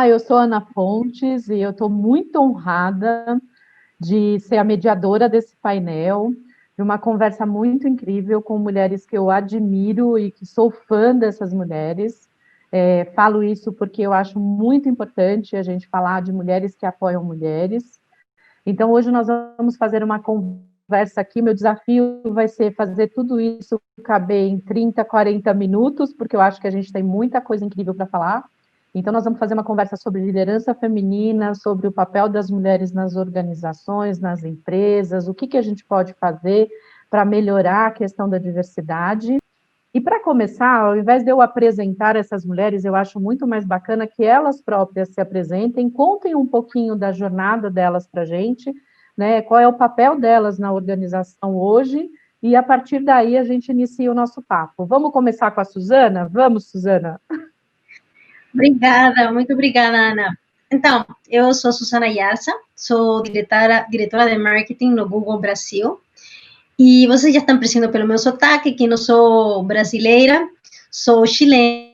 eu sou Ana Fontes e eu estou muito honrada de ser a mediadora desse painel, de uma conversa muito incrível com mulheres que eu admiro e que sou fã dessas mulheres. Falo isso porque eu acho muito importante a gente falar de mulheres que apoiam mulheres. Então, hoje nós vamos fazer uma conversa aqui. Meu desafio vai ser fazer tudo isso caber em 30, 40 minutos, porque eu acho que a gente tem muita coisa incrível para falar. Então, nós vamos fazer uma conversa sobre liderança feminina, sobre o papel das mulheres nas organizações, nas empresas, o que a gente pode fazer para melhorar a questão da diversidade. E para começar, ao invés de eu apresentar essas mulheres, eu acho muito mais bacana que elas próprias se apresentem, contem um pouquinho da jornada delas para a gente, né? Qual é o papel delas na organização hoje, e a partir daí a gente inicia o nosso papo. Vamos começar com a Suzana? Vamos, Suzana? Obrigada, muito obrigada, Ana. Então, eu sou Susana Yarza, sou diretora de marketing no Google Brasil, e vocês já estão percebendo pelo meu sotaque que não sou brasileira, sou chilena,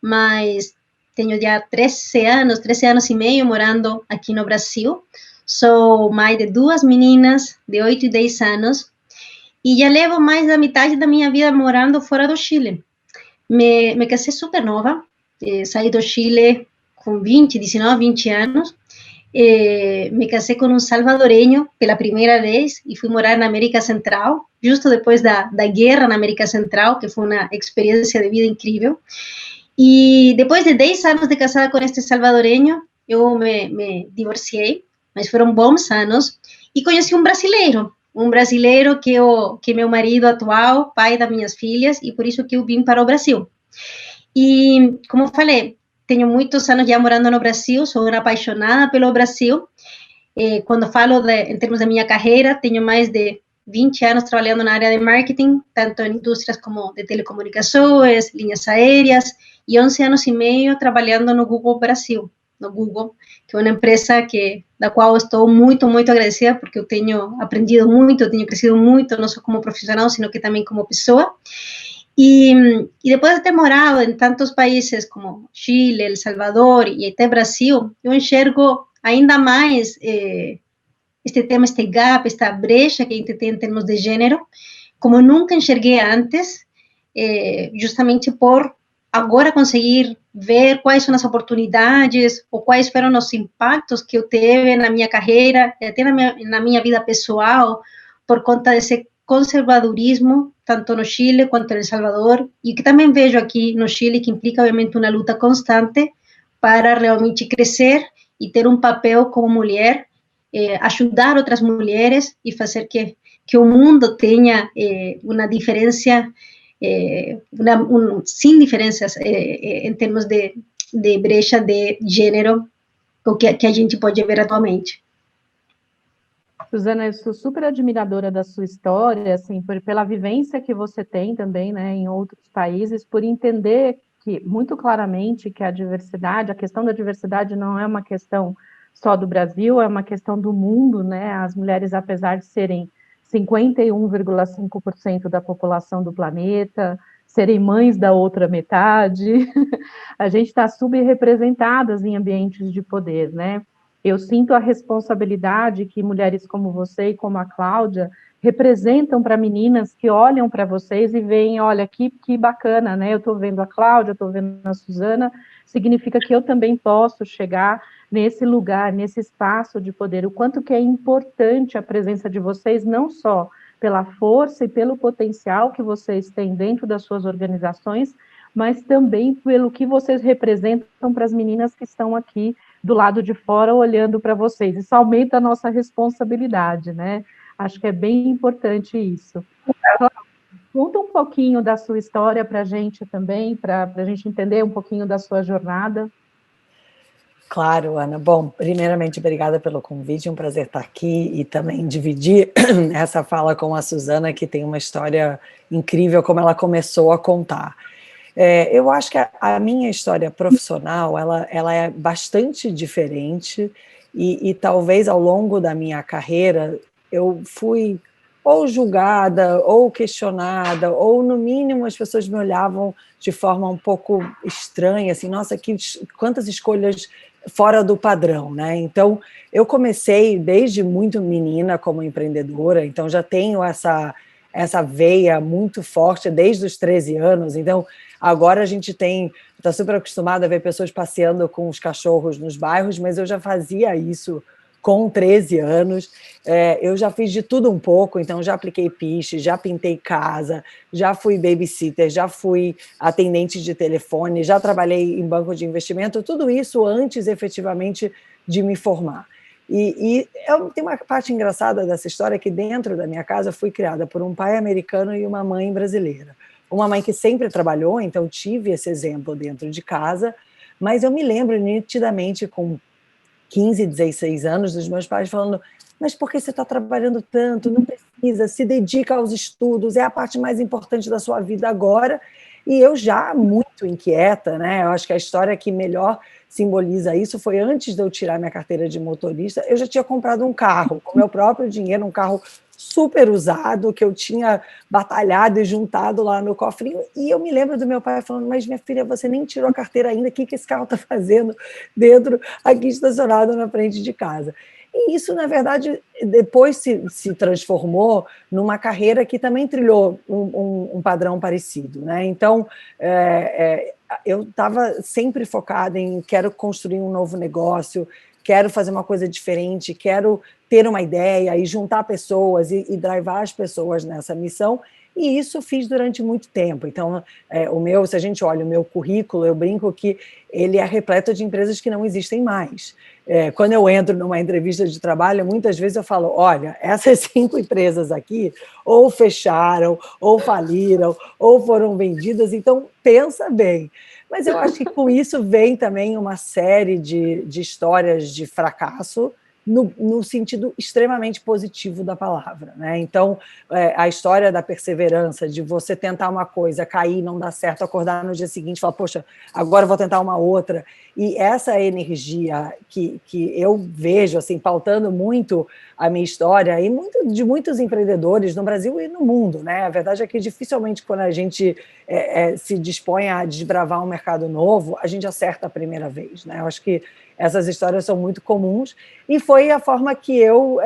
mas tenho já 13 anos e meio morando aqui no Brasil. Sou mãe de duas meninas de 8 e 10 anos, e já levo mais da metade da minha vida morando fora do Chile. Me casei super nova, saí do Chile com 19, 20 anos, me casei com um salvadoreño pela primeira vez e fui morar na América Central, justo depois da guerra na América Central, que foi uma experiência de vida incrível. E depois de 10 anos de casada com este salvadoreño, eu me divorciei, mas foram bons anos, e conheci um brasileiro que é meu marido atual, pai das minhas filhas, e por isso que eu vim para o Brasil. E, como eu falei, tenho muitos anos já morando no Brasil, sou uma apaixonada pelo Brasil. Quando falo em termos da minha carreira, tenho mais de 20 anos trabalhando na área de marketing, tanto em indústrias como de telecomunicações, linhas aéreas, e 11 anos e meio trabalhando no Google Brasil, no Google, que é uma empresa da qual estou muito, muito agradecida, porque eu tenho aprendido muito, tenho crescido muito, não só como profissional, sino que também como pessoa. E depois de ter morado em tantos países como Chile, El Salvador e até Brasil, eu enxergo ainda mais este tema, este gap, esta brecha que a gente tem em termos de gênero, como nunca enxerguei antes, justamente por agora conseguir ver quais são as oportunidades ou quais foram os impactos que eu teve na minha carreira, até na minha vida pessoal, por conta desse conservadorismo, tanto no Chile quanto no El Salvador, e que também vejo aqui no Chile, que implica, obviamente, uma luta constante para realmente crescer e ter um papel como mulher, ajudar outras mulheres e fazer que o mundo tenha uma diferença, sem diferenças em termos de brecha de gênero, o que a gente pode ver atualmente. Suzana, eu sou super admiradora da sua história, assim, pela vivência que você tem também, né, em outros países, por entender que, muito claramente, que a diversidade, a questão da diversidade não é uma questão só do Brasil, é uma questão do mundo, né? As mulheres, apesar de serem 51,5% da população do planeta, serem mães da outra metade, a gente está subrepresentadas em ambientes de poder, né? Eu sinto a responsabilidade que mulheres como você e como a Cláudia representam para meninas que olham para vocês e veem, olha, que bacana, né? Eu estou vendo a Cláudia, estou vendo a Suzana, significa que eu também posso chegar nesse lugar, nesse espaço de poder. O quanto que é importante a presença de vocês, não só pela força e pelo potencial que vocês têm dentro das suas organizações, mas também pelo que vocês representam para as meninas que estão aqui do lado de fora olhando para vocês. Isso aumenta a nossa responsabilidade, né? Acho que é bem importante isso. Conta um pouquinho da sua história para a gente também, para a gente entender um pouquinho da sua jornada. Claro, Ana. Bom, primeiramente, obrigada pelo convite, é um prazer estar aqui e também dividir essa fala com a Suzana, que tem uma história incrível, como ela começou a contar. Eu acho que a minha história profissional, ela é bastante diferente e talvez ao longo da minha carreira eu fui ou julgada, ou questionada, ou, no mínimo, as pessoas me olhavam de forma um pouco estranha, assim, nossa, quantas escolhas fora do padrão, né? Então, eu comecei desde muito menina como empreendedora, então já tenho essa veia muito forte desde os 13 anos, então agora a gente está super acostumado a ver pessoas passeando com os cachorros nos bairros, mas eu já fazia isso com 13 anos, eu já fiz de tudo um pouco, então já apliquei piche, já pintei casa, já fui babysitter, já fui atendente de telefone, já trabalhei em banco de investimento, tudo isso antes, efetivamente, de me formar. Tem uma parte engraçada dessa história, que dentro da minha casa eu fui criada por um pai americano e uma mãe brasileira. Uma mãe que sempre trabalhou, então tive esse exemplo dentro de casa, mas eu me lembro nitidamente, com 15, 16 anos, dos meus pais falando: mas por que você está trabalhando tanto? Não precisa, se dedica aos estudos, é a parte mais importante da sua vida agora. E eu já muito inquieta, né? Eu acho que a história que melhor simboliza isso foi antes de eu tirar minha carteira de motorista, eu já tinha comprado um carro, com meu próprio dinheiro, um carro super usado, que eu tinha batalhado e juntado lá no cofrinho, e eu me lembro do meu pai falando: mas minha filha, você nem tirou a carteira ainda, o que esse carro está fazendo dentro, aqui estacionado na frente de casa? E isso, na verdade, depois se transformou numa carreira que também trilhou um padrão parecido, né? Então, eu estava sempre focada em quero construir um novo negócio, quero fazer uma coisa diferente, quero ter uma ideia e juntar pessoas e drivar as pessoas nessa missão, e isso fiz durante muito tempo. Então, se a gente olha o meu currículo, eu brinco que ele é repleto de empresas que não existem mais. Quando eu entro numa entrevista de trabalho, muitas vezes eu falo: olha, essas 5 empresas aqui ou fecharam, ou faliram, ou foram vendidas, então pensa bem. Mas eu acho que com isso vem também uma série de histórias de fracasso, no sentido extremamente positivo da palavra, né? Então, a história da perseverança, de você tentar uma coisa, cair, não dar certo, acordar no dia seguinte e falar: poxa, agora eu vou tentar uma outra. E essa energia que eu vejo, assim, pautando muito a minha história, e de muitos empreendedores no Brasil e no mundo, né? A verdade é que dificilmente, quando a gente se dispõe a desbravar um mercado novo, a gente acerta a primeira vez, né? Eu acho que essas histórias são muito comuns, e foi a forma que eu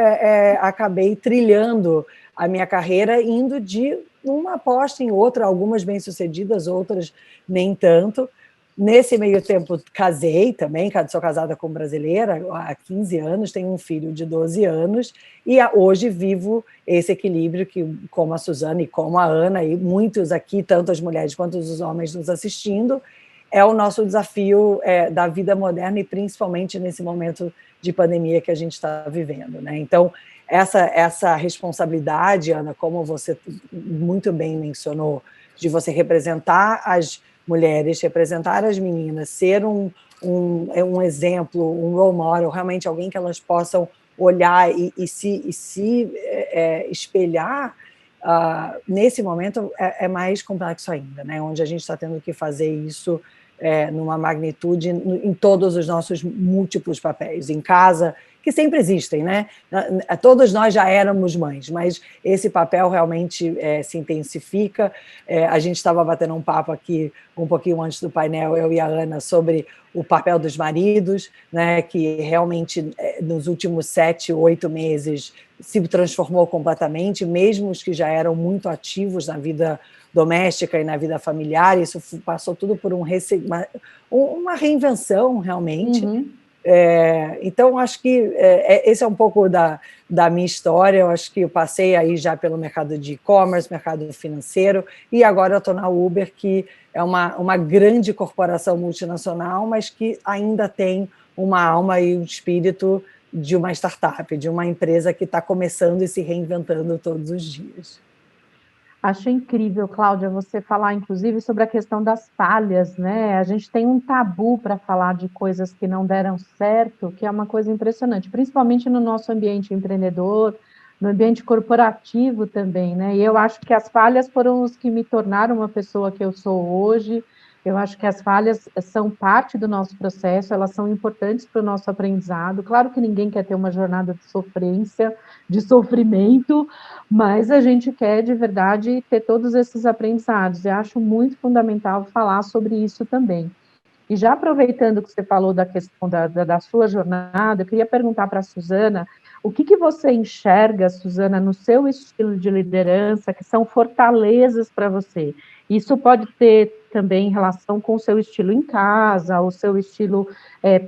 acabei trilhando a minha carreira, indo de uma aposta em outra, algumas bem-sucedidas, outras nem tanto. Nesse meio tempo, casei também, sou casada com brasileira há 15 anos, tenho um filho de 12 anos, e hoje vivo esse equilíbrio que, como a Suzana e como a Ana, e muitos aqui, tanto as mulheres quanto os homens nos assistindo, é o nosso desafio da vida moderna, e principalmente nesse momento de pandemia que a gente está vivendo, né? Então, essa responsabilidade, Ana, como você muito bem mencionou, de você representar as mulheres, representar as meninas, ser um exemplo, um role model, realmente alguém que elas possam olhar e se espelhar, nesse momento é mais complexo ainda, né? Onde a gente está tendo que fazer isso numa magnitude em todos os nossos múltiplos papéis, em casa, que sempre existem, né? Todos nós já éramos mães, mas esse papel realmente se intensifica. A gente estava batendo um papo aqui um pouquinho antes do painel, eu e a Ana, sobre o papel dos maridos, né, que realmente nos últimos 7, 8 meses se transformou completamente, mesmo os que já eram muito ativos na vida doméstica e na vida familiar, isso passou tudo por uma reinvenção, realmente. Uhum. Então, acho que esse é um pouco da minha história. Eu acho que eu passei aí já pelo mercado de e-commerce, mercado financeiro, e agora eu estou na Uber, que é uma grande corporação multinacional, mas que ainda tem uma alma e um espírito de uma startup, de uma empresa que está começando e se reinventando todos os dias. Acho incrível, Cláudia, você falar, inclusive, sobre a questão das falhas, né? A gente tem um tabu para falar de coisas que não deram certo, que é uma coisa impressionante, principalmente no nosso ambiente empreendedor, no ambiente corporativo também, né? E eu acho que as falhas foram os que me tornaram uma pessoa que eu sou hoje, Eu acho que as falhas são parte do nosso processo, elas são importantes para o nosso aprendizado. Claro que ninguém quer ter uma jornada de sofrência, de sofrimento, mas a gente quer, de verdade, ter todos esses aprendizados. E acho muito fundamental falar sobre isso também. E já aproveitando que você falou da questão da sua jornada, eu queria perguntar para a Suzana, o que você enxerga, Suzana, no seu estilo de liderança, que são fortalezas para você? Isso pode ter também relação com o seu estilo em casa, o seu estilo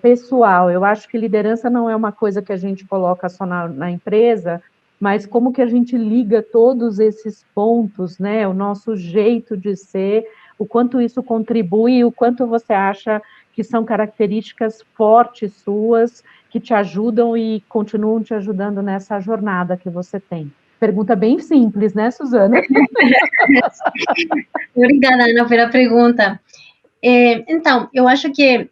pessoal. Eu acho que liderança não é uma coisa que a gente coloca só na empresa, mas como que a gente liga todos esses pontos, né? O nosso jeito de ser, o quanto isso contribui, o quanto você acha que são características fortes suas, que te ajudam e continuam te ajudando nessa jornada que você tem. Pergunta bem simples, né, Suzana? Obrigada, Ana, pela pergunta. Então, eu acho que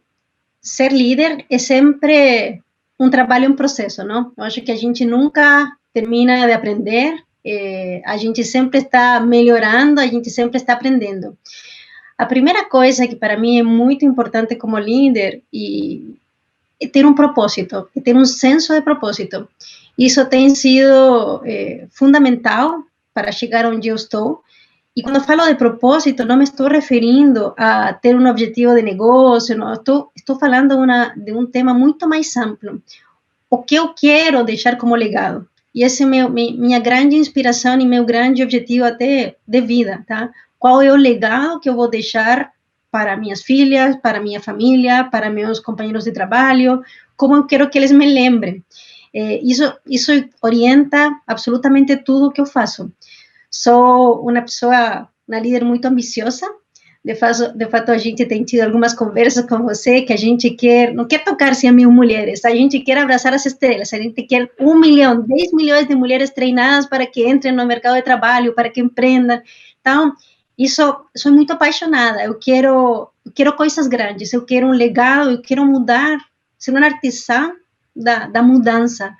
ser líder é sempre um trabalho em processo, não? Eu acho que a gente nunca termina de aprender, a gente sempre está melhorando, a gente sempre está aprendendo. A primeira coisa que para mim é muito importante como líder é ter um propósito, é ter um senso de propósito. Isso tem sido fundamental para chegar onde eu estou. E quando eu falo de propósito, não me estou referindo a ter um objetivo de negócio, não, estou falando de um tema muito mais amplo. O que eu quero deixar como legado. E essa é minha grande inspiração e meu grande objetivo até de vida, tá? Qual é o legado que eu vou deixar para minhas filhas, para minha família, para meus companheiros de trabalho, como eu quero que eles me lembrem. Isso orienta absolutamente tudo o que eu faço. Sou uma líder muito ambiciosa. De fato, a gente tem tido algumas conversas com você que a gente não quer tocar 100 mil mulheres, a gente quer abraçar as estrelas, a gente quer 1 milhão, 10 milhões de mulheres treinadas para que entrem no mercado de trabalho, para que empreendam. Então, sou muito apaixonada, eu quero coisas grandes, eu quero um legado, eu quero mudar, ser uma artesã da mudança.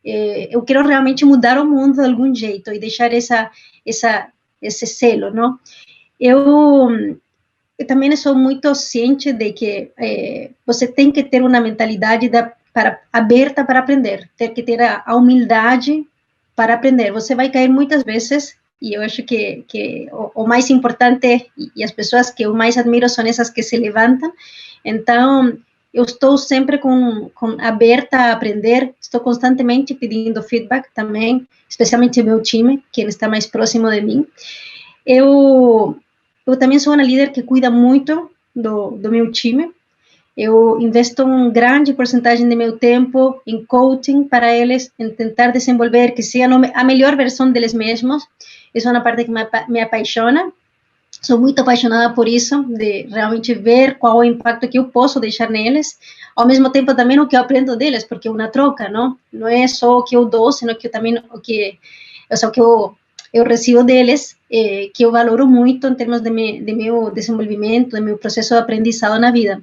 Eu quero realmente mudar o mundo de algum jeito e deixar esse selo, não? Eu também sou muito ciente de que você tem que ter uma mentalidade aberta para aprender, ter que ter a humildade para aprender. Você vai cair muitas vezes, e eu acho que o mais importante, e as pessoas que eu mais admiro são essas que se levantam. Então, eu estou sempre aberta a aprender, estou constantemente pedindo feedback também, especialmente meu time, que está mais próximo de mim. Eu também sou uma líder que cuida muito do meu time. Eu investo uma grande porcentagem do meu tempo em coaching para eles, em tentar desenvolver que sejam a melhor versão deles mesmos. Isso é uma parte que me apaixona. Sou muito apaixonada por isso, de realmente ver qual é o impacto que eu posso deixar neles. Ao mesmo tempo, também o que eu aprendo deles, porque é uma troca, não? Não é só o que eu dou, senão que também o que eu recebo deles, que eu valoro muito em termos de meu desenvolvimento, de meu processo de aprendizado na vida.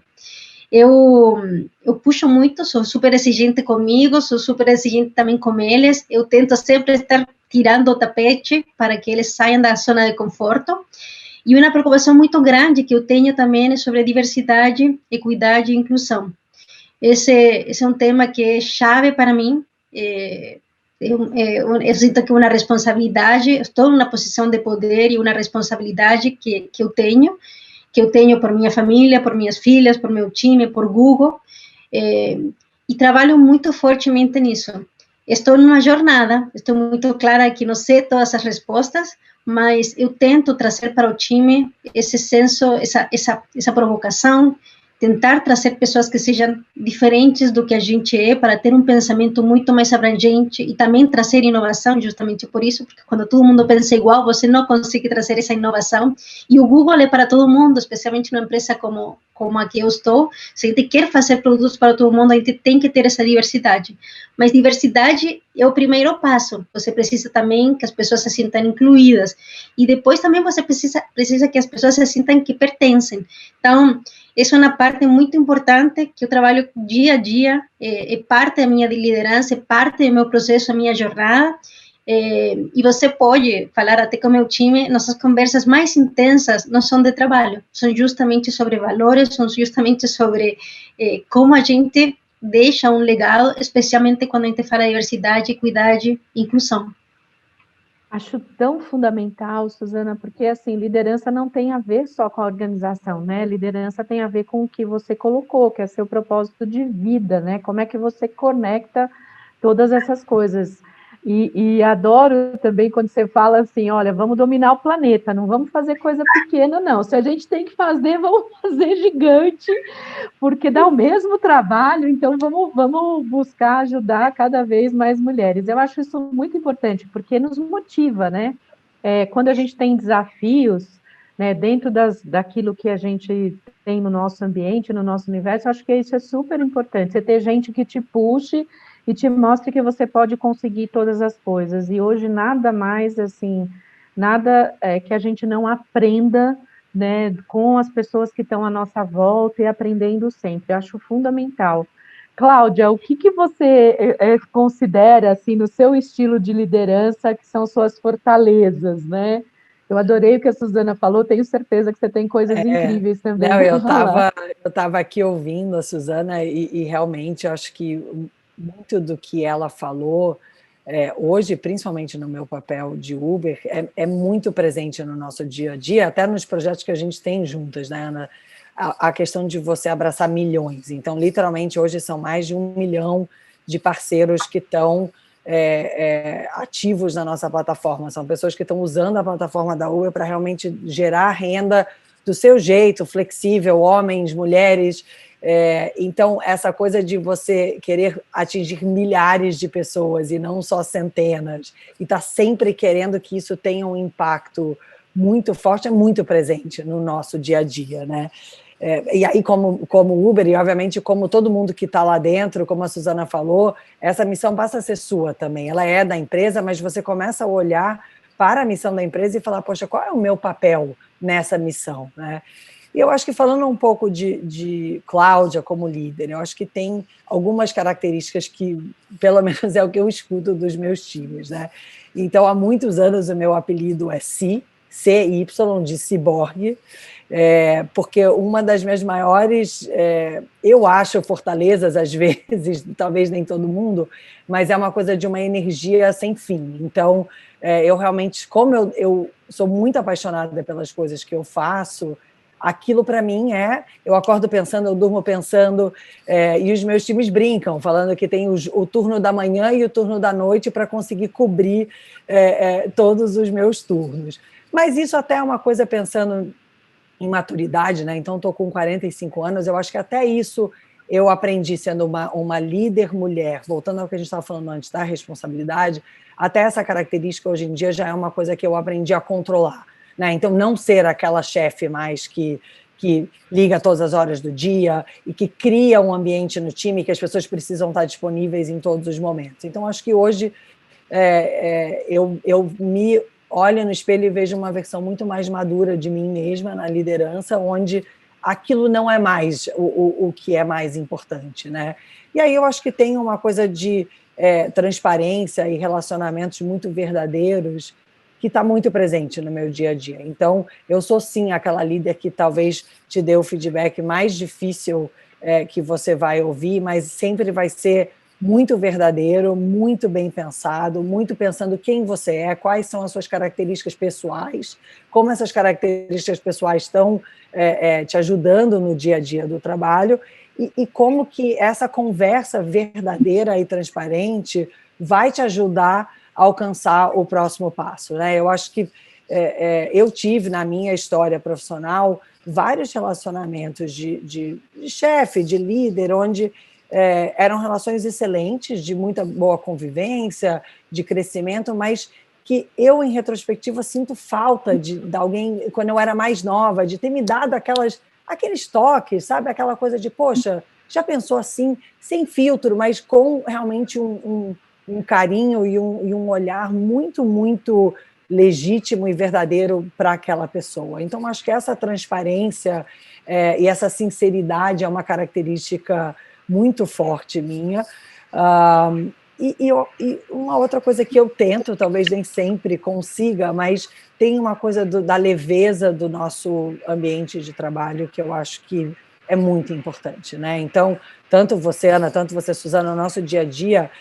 Eu puxo muito, sou super exigente comigo, sou super exigente também com eles. Eu tento sempre estar tirando o tapete para que eles saiam da zona de conforto. E uma preocupação muito grande que eu tenho também é sobre diversidade, equidade e inclusão. Esse é um tema que é chave para mim. Eu sinto que é uma responsabilidade, estou numa posição de poder e uma responsabilidade que eu tenho por minha família, por minhas filhas, por meu time, por Google, e trabalho muito fortemente nisso. Estou numa jornada, estou muito clara que não sei todas as respostas, mas eu tento trazer para o time esse senso, essa provocação, tentar trazer pessoas que sejam diferentes do que a gente é, para ter um pensamento muito mais abrangente e também trazer inovação, justamente por isso, porque quando todo mundo pensa igual, você não consegue trazer essa inovação. E o Google é para todo mundo, especialmente numa empresa como a que eu estou. Se a gente quer fazer produtos para todo mundo, a gente tem que ter essa diversidade. Mas diversidade é o primeiro passo. Você precisa também que as pessoas se sintam incluídas. E depois também você precisa que as pessoas se sintam que pertencem. Então, essa é uma parte muito importante que eu trabalho dia a dia, é parte da minha liderança, é parte do meu processo, da minha jornada, E você pode falar até com o meu time, nossas conversas mais intensas não são de trabalho, são justamente sobre valores, são justamente sobre como a gente deixa um legado, especialmente quando a gente fala de diversidade, equidade e inclusão. Acho tão fundamental, Suzana, porque assim, liderança não tem a ver só com a organização, né? Liderança tem a ver com o que você colocou, que é seu propósito de vida, né? Como é que você conecta todas essas coisas. E adoro também quando você fala assim, olha, vamos dominar o planeta, não vamos fazer coisa pequena, não. Se a gente tem que fazer, vamos fazer gigante, porque dá o mesmo trabalho, então vamos buscar ajudar cada vez mais mulheres. Eu acho isso muito importante, porque nos motiva, né? Quando a gente tem desafios, né, dentro daquilo que a gente tem no nosso ambiente, no nosso universo, eu acho que isso é super importante. Você ter gente que te puxe e te mostre que você pode conseguir todas as coisas. E hoje nada mais, assim, nada que a gente não aprenda, né, com as pessoas que estão à nossa volta e aprendendo sempre. Eu acho fundamental. Cláudia, o que você considera, assim, no seu estilo de liderança, que são suas fortalezas, né? Eu adorei o que a Suzana falou, tenho certeza que você tem coisas incríveis também não, para falar. eu estava aqui ouvindo a Suzana e realmente acho que muito do que ela falou hoje, principalmente no meu papel de Uber, é muito presente no nosso dia a dia, até nos projetos que a gente tem juntas, né, Ana? A questão de você abraçar milhões. Então, literalmente, hoje são mais de 1 milhão de parceiros que estão ativos na nossa plataforma. São pessoas que estão usando a plataforma da Uber para realmente gerar renda do seu jeito, flexível, homens, mulheres. Então, essa coisa de você querer atingir milhares de pessoas e não só centenas, e estar sempre querendo que isso tenha um impacto muito forte, é muito presente no nosso dia a dia, né? E aí, como Uber, e obviamente como todo mundo que está lá dentro, como a Suzana falou, essa missão passa a ser sua também. Ela é da empresa, mas você começa a olhar para a missão da empresa e falar, poxa, qual é o meu papel nessa missão, né? E eu acho que falando um pouco de Cláudia como líder, eu acho que tem algumas características que, pelo menos é o que eu escuto dos meus times, né? Então, há muitos anos o meu apelido é CY, de ciborgue, porque uma das minhas maiores, eu acho, fortalezas, às vezes, talvez nem todo mundo, mas é uma coisa de uma energia sem fim. Então, eu realmente, como eu sou muito apaixonada pelas coisas que eu faço, aquilo para mim eu acordo pensando, eu durmo pensando, e os meus times brincam, falando que tem o turno da manhã e o turno da noite para conseguir cobrir todos os meus turnos. Mas isso até é uma coisa pensando em maturidade, né? Então estou com 45 anos, eu acho que até isso eu aprendi sendo uma líder mulher, voltando ao que a gente estava falando antes da responsabilidade, até essa característica hoje em dia já é uma coisa que eu aprendi a controlar, né? Então não ser aquela chefe mais que liga todas as horas do dia e que cria um ambiente no time que as pessoas precisam estar disponíveis em todos os momentos. Então acho que hoje eu me olho no espelho e vejo uma versão muito mais madura de mim mesma na liderança, onde aquilo não é mais o que é mais importante, né? E aí eu acho que tem uma coisa de transparência e relacionamentos muito verdadeiros que está muito presente no meu dia a dia. Então, eu sou, sim, aquela líder que talvez te dê o feedback mais difícil que você vai ouvir, mas sempre vai ser muito verdadeiro, muito bem pensado, muito pensando quem você é, quais são as suas características pessoais, como essas características pessoais estão te ajudando no dia a dia do trabalho e como que essa conversa verdadeira e transparente vai te ajudar a alcançar o próximo passo, né? Eu acho que eu tive na minha história profissional vários relacionamentos de chefe, de líder, onde eram relações excelentes, de muita boa convivência, de crescimento, mas que eu, em retrospectiva, sinto falta de alguém, quando eu era mais nova, de ter me dado aqueles toques, sabe? Aquela coisa de, poxa, já pensou assim, sem filtro, mas com realmente um carinho e um olhar muito, muito legítimo e verdadeiro para aquela pessoa. Então, acho que essa transparência e essa sinceridade é uma característica muito forte minha. E uma outra coisa que eu tento, talvez nem sempre consiga, mas tem uma coisa da leveza do nosso ambiente de trabalho que eu acho que é muito importante, né? Então, tanto você, Ana, tanto você, Suzana, no nosso dia a dia,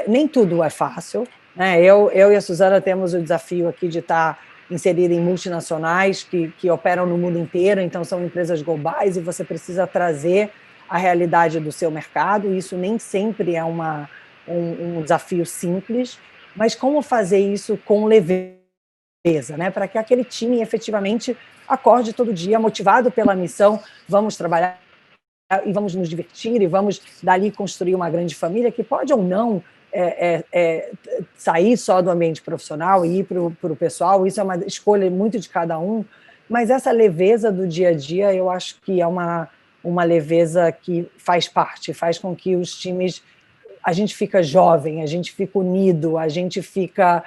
nem tudo é fácil, né? Eu e a Suzana temos o desafio aqui de estar inserida em multinacionais que operam no mundo inteiro, então são empresas globais e você precisa trazer a realidade do seu mercado, e isso nem sempre é um desafio simples, mas como fazer isso com leveza, né? Para que aquele time efetivamente acorde todo dia motivado pela missão, vamos trabalhar e vamos nos divertir e vamos dali construir uma grande família que pode ou não sair só do ambiente profissional e ir para o pessoal, isso é uma escolha muito de cada um, mas essa leveza do dia a dia eu acho que é uma leveza que faz parte, faz com que os times, a gente fica jovem, a gente fica unido, a gente fica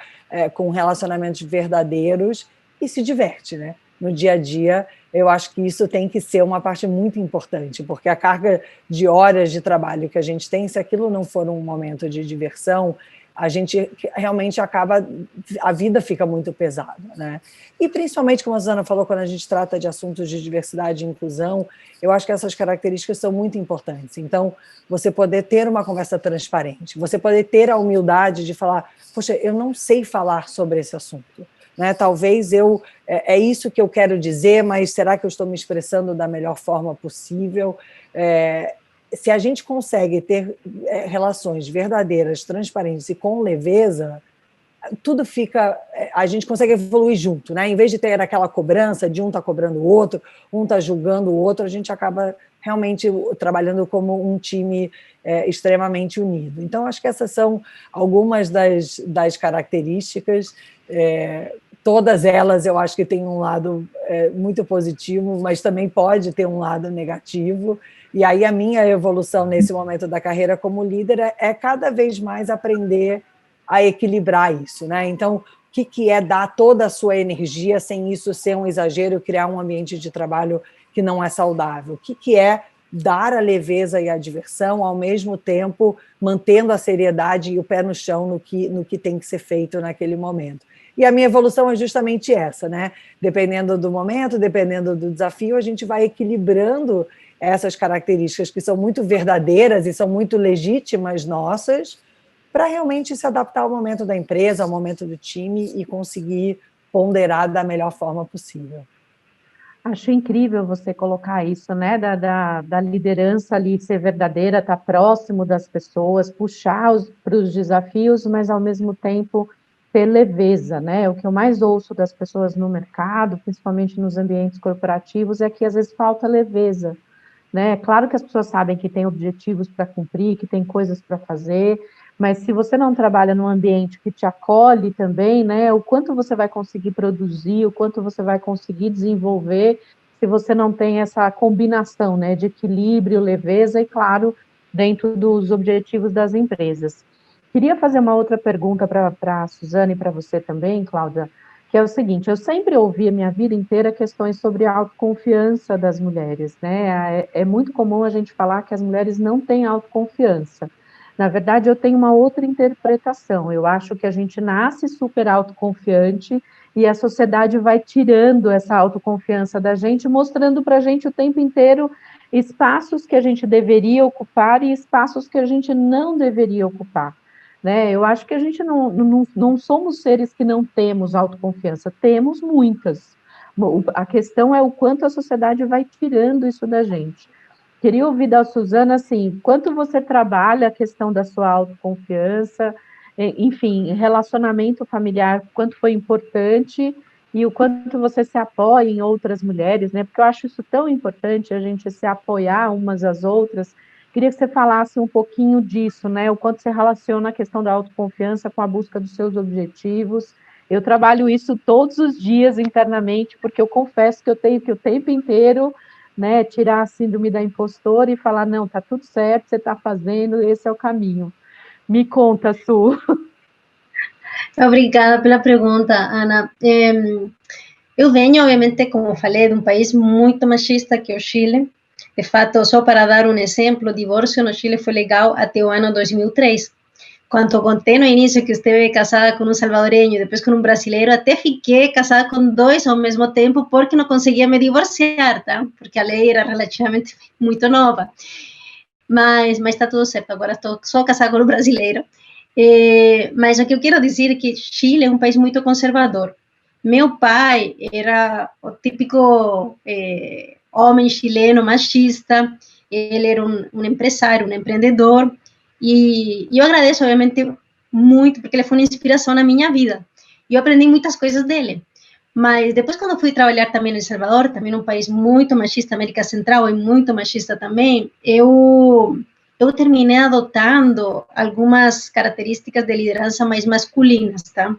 com relacionamentos verdadeiros e se diverte, né? No dia a dia, eu acho que isso tem que ser uma parte muito importante, porque a carga de horas de trabalho que a gente tem, se aquilo não for um momento de diversão, a gente realmente acaba, a vida fica muito pesada, né? E principalmente, como a Suzana falou, quando a gente trata de assuntos de diversidade e inclusão, eu acho que essas características são muito importantes. Então, você poder ter uma conversa transparente, você poder ter a humildade de falar, poxa, eu não sei falar sobre esse assunto, né? Talvez é isso que eu quero dizer, mas será que eu estou me expressando da melhor forma possível? Se a gente consegue ter relações verdadeiras, transparentes e com leveza, tudo fica, a gente consegue evoluir junto, né? Em vez de ter aquela cobrança de um tá cobrando o outro, um tá julgando o outro, a gente acaba realmente trabalhando como um time extremamente unido. Então, acho que essas são algumas das características, todas elas eu acho que têm um lado muito positivo, mas também pode ter um lado negativo, e aí a minha evolução nesse momento da carreira como líder é cada vez mais aprender a equilibrar isso, né? Então, o que é dar toda a sua energia sem isso ser um exagero, criar um ambiente de trabalho que não é saudável? O que é dar a leveza e a diversão, ao mesmo tempo mantendo a seriedade e o pé no chão no que tem que ser feito naquele momento? E a minha evolução é justamente essa, né? Dependendo do momento, dependendo do desafio, a gente vai equilibrando essas características que são muito verdadeiras e são muito legítimas nossas, para realmente se adaptar ao momento da empresa, ao momento do time e conseguir ponderar da melhor forma possível. Acho incrível você colocar isso, né, da liderança ali ser verdadeira, estar próximo das pessoas, puxar para os desafios, mas ao mesmo tempo ter leveza, né? O que eu mais ouço das pessoas no mercado, principalmente nos ambientes corporativos, é que às vezes falta leveza, né? Claro que as pessoas sabem que tem objetivos para cumprir, que tem coisas para fazer, mas se você não trabalha num ambiente que te acolhe também, né, o quanto você vai conseguir produzir, o quanto você vai conseguir desenvolver, se você não tem essa combinação, né, de equilíbrio, leveza e, claro, dentro dos objetivos das empresas. Queria fazer uma outra pergunta para a Suzana e para você também, Cláudia, que é o seguinte, eu sempre ouvi a minha vida inteira questões sobre a autoconfiança das mulheres, né? É muito comum a gente falar que as mulheres não têm autoconfiança. Na verdade, eu tenho uma outra interpretação. Eu acho que a gente nasce super autoconfiante e a sociedade vai tirando essa autoconfiança da gente, mostrando para a gente o tempo inteiro espaços que a gente deveria ocupar e espaços que a gente não deveria ocupar. Né? Eu acho que a gente não somos seres que não temos autoconfiança, temos muitas. A questão é o quanto a sociedade vai tirando isso da gente. Queria ouvir da Suzana, assim, quanto você trabalha a questão da sua autoconfiança, enfim, relacionamento familiar, quanto foi importante e o quanto você se apoia em outras mulheres, né? Porque eu acho isso tão importante, a gente se apoiar umas às outras. Queria que você falasse um pouquinho disso, né? O quanto você relaciona a questão da autoconfiança com a busca dos seus objetivos. Eu trabalho isso todos os dias internamente, porque eu confesso que eu tenho que o tempo inteiro, né, tirar a síndrome da impostora e falar, não, tá tudo certo, você está fazendo, esse é o caminho. Me conta, Su. Obrigada pela pergunta, Ana. Eu venho, obviamente, como falei, de um país muito machista que é o Chile. De fato, só para dar um exemplo, o divórcio no Chile foi legal até o ano 2003. Quando contei no início que esteve casada com um salvadoreño, depois com um brasileiro, até fiquei casada com dois ao mesmo tempo, porque não conseguia me divorciar, tá? Porque a lei era relativamente muito nova. Mas está tudo certo, agora estou só casada com um brasileiro. Mas o que eu quero dizer é que Chile é um país muito conservador. Meu pai era o típico homem chileno machista, ele era um empresário, um empreendedor, e eu agradeço, obviamente, muito, porque ele foi uma inspiração na minha vida. Eu aprendi muitas coisas dele. Mas depois, quando fui trabalhar também no El Salvador, também um país muito machista, América Central, e muito machista também, eu terminei adotando algumas características de liderança mais masculinas, tá?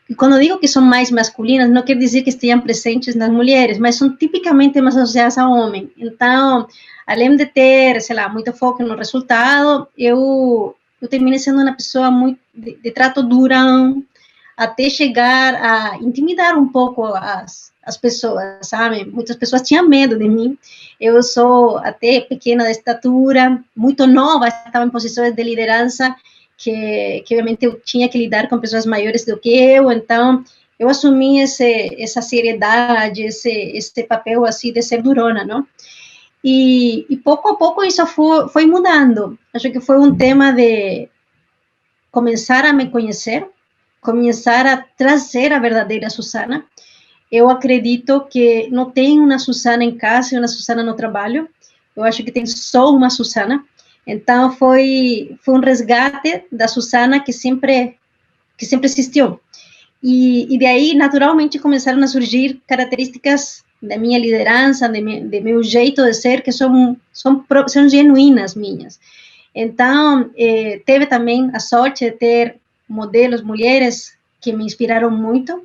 E quando digo que são mais masculinas, não quer dizer que estejam presentes nas mulheres, mas são tipicamente mais associadas a homem. Então, além de ter, sei lá, muito foco no resultado, eu terminei sendo uma pessoa muito de trato durão, até chegar a intimidar um pouco as pessoas, sabe? Muitas pessoas tinham medo de mim. Eu sou até pequena de estatura, muito nova, estava em posições de liderança, que obviamente eu tinha que lidar com pessoas maiores do que eu, então eu assumi essa seriedade, esse papel assim de ser durona, não? E pouco a pouco isso foi mudando. Acho que foi um tema de começar a me conhecer, começar a trazer a verdadeira Susana. Eu acredito que não tem uma Susana em casa e uma Susana no trabalho. Eu acho que tem só uma Susana. Então, foi um resgate da Susana que sempre existiu. E de aí, naturalmente, começaram a surgir características da minha liderança, de meu jeito de ser, que são genuínas minhas. Então, teve também a sorte de ter modelos, mulheres, que me inspiraram muito,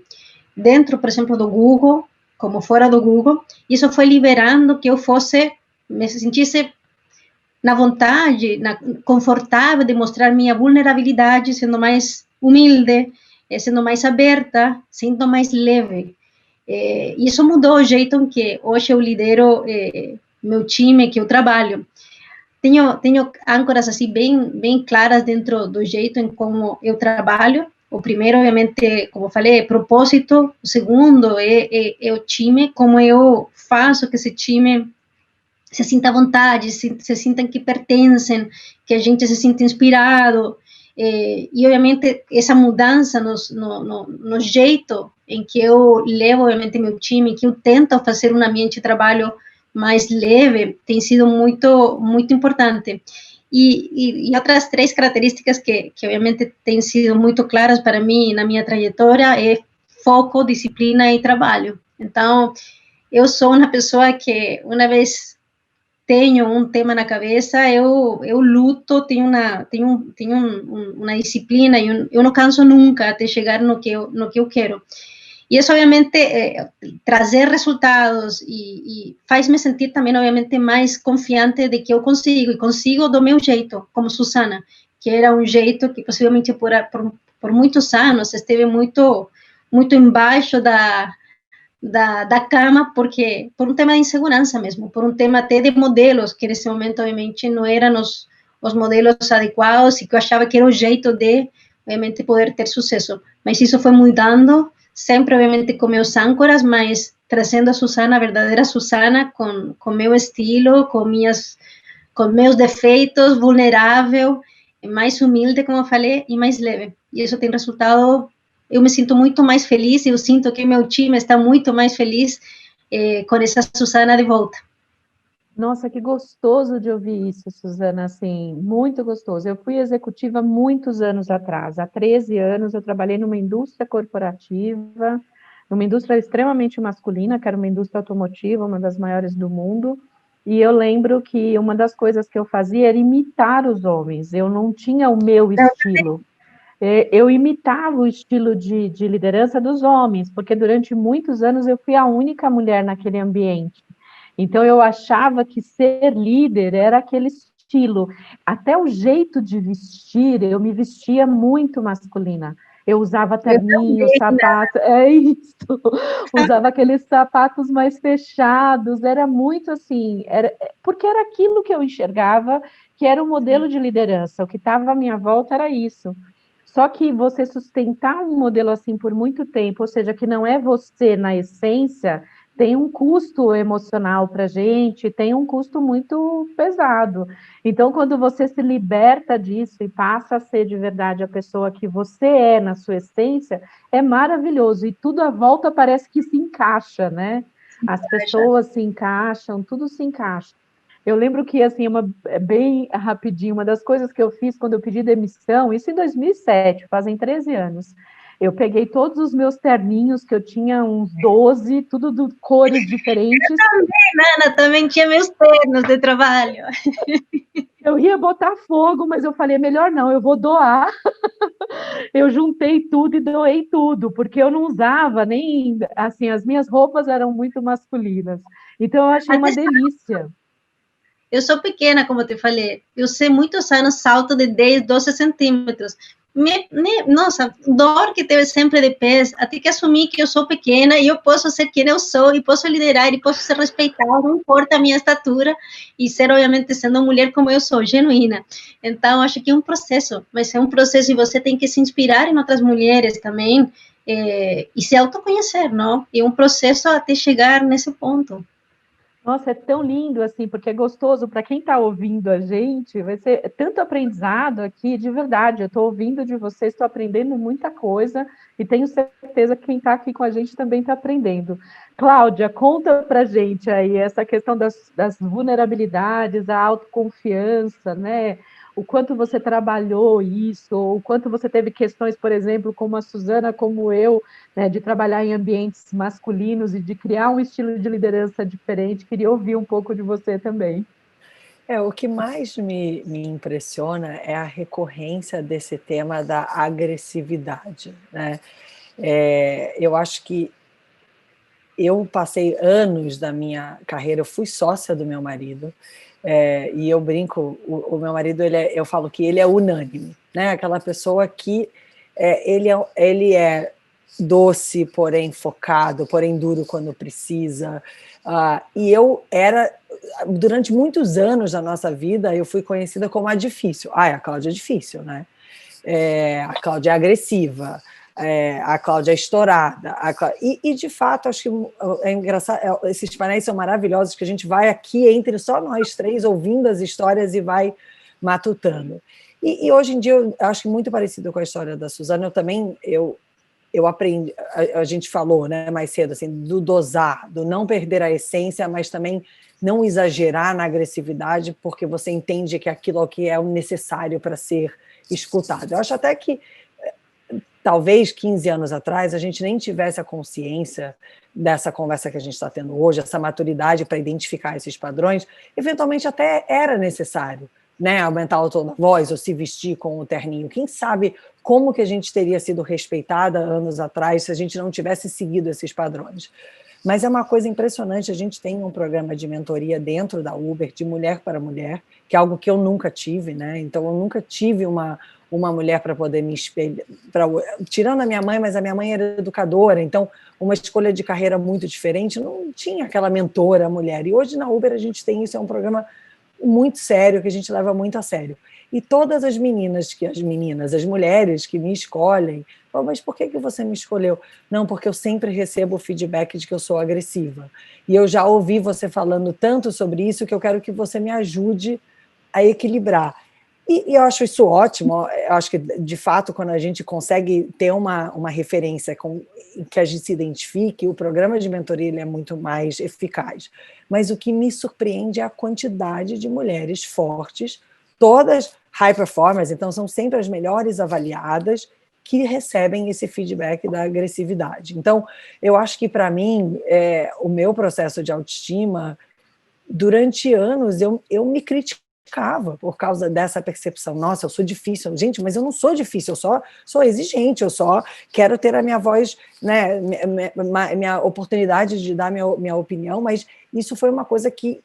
dentro, por exemplo, do Google, como fora do Google. Isso foi liberando que eu me sentisse na vontade, confortável de mostrar minha vulnerabilidade, sendo mais humilde, sendo mais aberta, sendo mais leve. E isso mudou o jeito em que hoje eu lidero meu time, que eu trabalho. Tenho âncoras assim bem claras dentro do jeito em como eu trabalho. O primeiro, obviamente, como eu falei, é propósito. O segundo é o time, como eu faço que esse time se sinta à vontade, se sintam que pertencem, que a gente se sinta inspirado. E, obviamente, essa mudança no jeito em que eu levo, obviamente, meu time, que eu tento fazer um ambiente de trabalho mais leve, tem sido muito importante. E outras três características que obviamente têm sido muito claras para mim na minha trajetória é foco, disciplina e trabalho. Então, eu sou uma pessoa que, uma vez tenho um tema na cabeça, eu luto, tenho uma disciplina e eu não canso nunca até chegar no que eu quero. E isso, obviamente, trazer resultados e faz-me sentir também, obviamente, mais confiante de que eu consigo, e consigo do meu jeito, como Susana, que era um jeito que, possivelmente, por muitos anos, esteve muito embaixo da cama, porque por um tema de insegurança mesmo, por um tema até de modelos, que nesse momento, obviamente, não eram os modelos adequados, e que eu achava que era o jeito de, obviamente, poder ter sucesso. Mas isso foi mudando, sempre, obviamente, com meus âncoras, mas trazendo a Susana, a verdadeira Susana, com meu estilo, com meus defeitos, vulnerável, mais humilde, como eu falei, e mais leve. E isso tem resultado. Eu me sinto muito mais feliz, eu sinto que meu time está muito mais feliz com essa Susana de volta. Nossa, que gostoso de ouvir isso, Susana, assim, muito gostoso. Eu fui executiva muitos anos atrás, há 13 anos, eu trabalhei numa indústria corporativa, numa indústria extremamente masculina, que era uma indústria automotiva, uma das maiores do mundo, e eu lembro que uma das coisas que eu fazia era imitar os homens, eu não tinha o meu estilo. Eu imitava o estilo de liderança dos homens, porque durante muitos anos eu fui a única mulher naquele ambiente. Então, eu achava que ser líder era aquele estilo. Até o jeito de vestir, eu me vestia muito masculina. Eu usava Eu terninho, também, sapato, é isso. Usava aqueles sapatos mais fechados, era muito assim, porque era aquilo que eu enxergava que era o modelo de liderança, o que estava à minha volta era isso. Só que você sustentar um modelo assim por muito tempo, ou seja, que não é você na essência, tem um custo emocional para a gente, tem um custo muito pesado. Então, quando você se liberta disso e passa a ser de verdade a pessoa que você é na sua essência, é maravilhoso. E tudo à volta parece que se encaixa, né? As pessoas se encaixam, tudo se encaixa. Eu lembro que, assim, bem rapidinho, uma das coisas que eu fiz quando eu pedi demissão, isso em 2007, fazem 13 anos, eu peguei todos os meus terninhos, que eu tinha uns 12, tudo de cores diferentes. Ana, também tinha meus ternos de trabalho. Eu ia botar fogo, mas eu falei, melhor não, eu vou doar. Eu juntei tudo e doei tudo, porque eu não usava nem, assim, as minhas roupas eram muito masculinas. Então, eu achei uma Até delícia. eu sou pequena, como eu te falei. Eu sei muitos anos salto de 10, 12 centímetros. Nossa, dor que teve sempre de pés, até que assumi que eu sou pequena e eu posso ser quem eu sou e posso liderar e posso ser respeitada, não importa a minha estatura e ser, obviamente, sendo mulher como eu sou, genuína. Então, acho que é um processo, vai ser um processo e você tem que se inspirar em outras mulheres também e se autoconhecer, não? E um processo até chegar nesse ponto. Nossa, é tão lindo assim, porque é gostoso para quem está ouvindo a gente, vai ser tanto aprendizado aqui, de verdade. Eu estou ouvindo de vocês, estou aprendendo muita coisa e tenho certeza que quem está aqui com a gente também está aprendendo. Cláudia, conta para a gente aí essa questão das vulnerabilidades, a autoconfiança, né? O quanto você trabalhou isso, o quanto você teve questões, por exemplo, como a Suzana, como eu, né, de trabalhar em ambientes masculinos e de criar um estilo de liderança diferente. Queria ouvir um pouco de você também. O que mais me impressiona é a recorrência desse tema da agressividade, né? Eu acho que eu passei anos da minha carreira, eu fui sócia do meu marido, e eu brinco, o meu marido, eu falo que ele é unânime, né? Aquela pessoa que ele é doce, porém focado, porém duro quando precisa. E eu era, durante muitos anos da nossa vida, eu fui conhecida como a difícil. A Cláudia é difícil, né? A Cláudia é agressiva, a Cláudia é estourada. E, de fato, acho que é engraçado, esses painéis são maravilhosos, que a gente vai aqui entre só nós três, ouvindo as histórias e vai matutando. E hoje em dia, eu acho que muito parecido com a história da Suzana, eu aprendi, a gente falou, né, mais cedo, assim, do dosar, do não perder a essência, mas também não exagerar na agressividade, porque você entende que aquilo é o que é o necessário para ser escutado. Eu acho até que, talvez 15 anos atrás, a gente nem tivesse a consciência dessa conversa que a gente está tendo hoje, essa maturidade para identificar esses padrões, eventualmente até era necessário, né, aumentar o tom da voz ou se vestir com o terninho. Quem sabe como que a gente teria sido respeitada anos atrás se a gente não tivesse seguido esses padrões. Mas é uma coisa impressionante, a gente tem um programa de mentoria dentro da Uber, de mulher para mulher, que é algo que eu nunca tive, né? Então, eu nunca tive uma mulher para poder me espelhar, tirando a minha mãe, mas a minha mãe era educadora, então uma escolha de carreira muito diferente, não tinha aquela mentora mulher. E hoje na Uber a gente tem isso, é um programa muito sério, que a gente leva muito a sério. E todas as as mulheres que me escolhem, falam, mas por que você me escolheu? Não, porque eu sempre recebo o feedback de que eu sou agressiva. E eu já ouvi você falando tanto sobre isso que eu quero que você me ajude a equilibrar. E eu acho isso ótimo, eu acho que, de fato, quando a gente consegue ter uma referência que a gente se identifique, o programa de mentoria ele é muito mais eficaz. Mas o que me surpreende é a quantidade de mulheres fortes, todas high performers, então são sempre as melhores avaliadas, que recebem esse feedback da agressividade. Então, eu acho que, para mim, o meu processo de autoestima, durante anos, eu me criticava ficava por causa dessa percepção. Nossa, eu sou difícil. Gente, mas eu não sou difícil, eu só sou exigente, eu só quero ter a minha voz, né, minha oportunidade de dar minha opinião, mas isso foi uma coisa que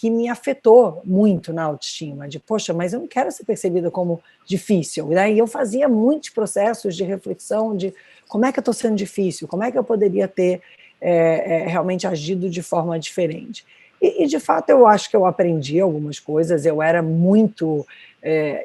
me afetou muito na autoestima, de, poxa, mas eu não quero ser percebida como difícil. Né? E eu fazia muitos processos de reflexão de como é que eu estou sendo difícil, como é que eu poderia ter realmente agido de forma diferente. E, de fato, eu acho que eu aprendi algumas coisas, eu era muito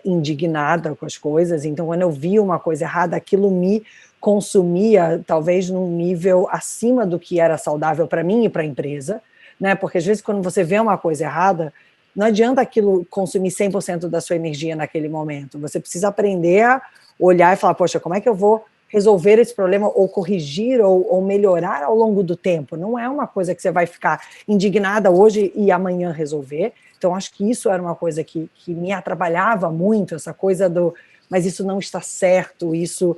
indignada com as coisas, então, quando eu via uma coisa errada, aquilo me consumia, talvez, num nível acima do que era saudável para mim e para a empresa, né? Porque, às vezes, quando você vê uma coisa errada, não adianta aquilo consumir 100% da sua energia naquele momento, você precisa aprender a olhar e falar, poxa, como é que eu vou resolver esse problema, ou corrigir, ou melhorar ao longo do tempo. Não é uma coisa que você vai ficar indignada hoje e amanhã resolver. Então, acho que isso era uma coisa que me atrapalhava muito, essa coisa do, mas isso não está certo, isso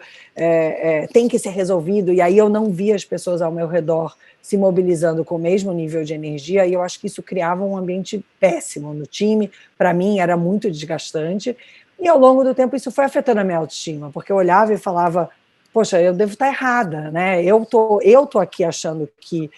tem que ser resolvido, e aí eu não via as pessoas ao meu redor se mobilizando com o mesmo nível de energia, e eu acho que isso criava um ambiente péssimo no time, para mim era muito desgastante, e ao longo do tempo isso foi afetando a minha autoestima, porque eu olhava e falava, poxa, eu devo estar errada, né? Eu tô aqui achando que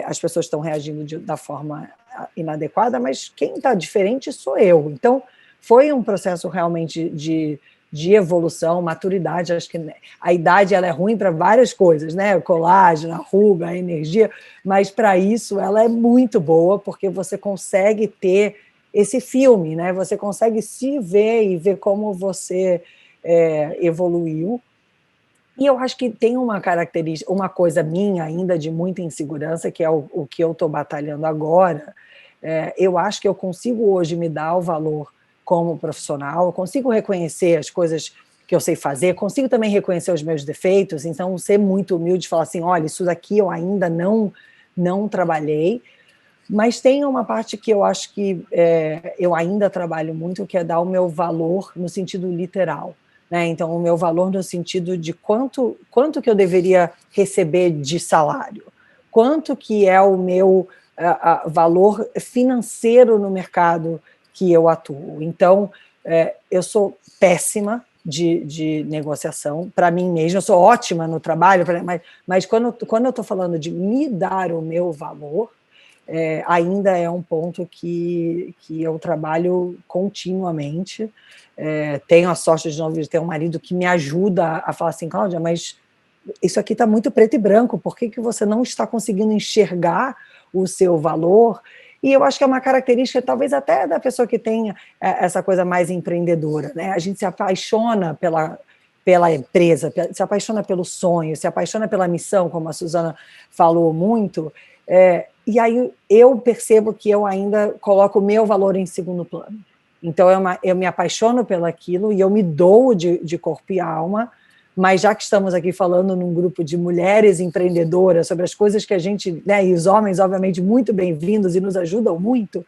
as pessoas estão reagindo da forma inadequada, mas quem está diferente sou eu. Então, foi um processo realmente de evolução, maturidade. Acho que a idade ela é ruim para várias coisas, né? O colágeno, a ruga, a energia, mas para isso ela é muito boa, porque você consegue ter esse filme, né? Você consegue se ver e ver como você evoluiu. E eu acho que tem uma característica, uma coisa minha ainda de muita insegurança, que é o que eu estou batalhando agora. Eu acho que eu consigo hoje me dar o valor como profissional, eu consigo reconhecer as coisas que eu sei fazer, consigo também reconhecer os meus defeitos, então ser muito humilde e falar assim, olha, isso daqui eu ainda não trabalhei, mas tem uma parte que eu acho que eu ainda trabalho muito, que é dar o meu valor no sentido literal. Né? Então, o meu valor no sentido de quanto que eu deveria receber de salário, quanto que é o meu valor financeiro no mercado que eu atuo. Então, eu sou péssima de negociação para mim mesma, eu sou ótima no trabalho, mas quando eu estou falando de me dar o meu valor, ainda é um ponto que eu trabalho continuamente. Tenho a sorte, de novo, de ter um marido que me ajuda a falar assim, Cláudia, mas isso aqui está muito preto e branco, por que você não está conseguindo enxergar o seu valor? E eu acho que é uma característica, talvez até da pessoa que tenha essa coisa mais empreendedora, né? A gente se apaixona pela empresa, se apaixona pelo sonho, se apaixona pela missão, como a Suzana falou muito, e aí eu percebo que eu ainda coloco o meu valor em segundo plano. Então, eu me apaixono pelaquilo e eu me dou de corpo e alma, mas já que estamos aqui falando num grupo de mulheres empreendedoras, sobre as coisas que a gente, né, e os homens, obviamente, muito bem-vindos e nos ajudam muito,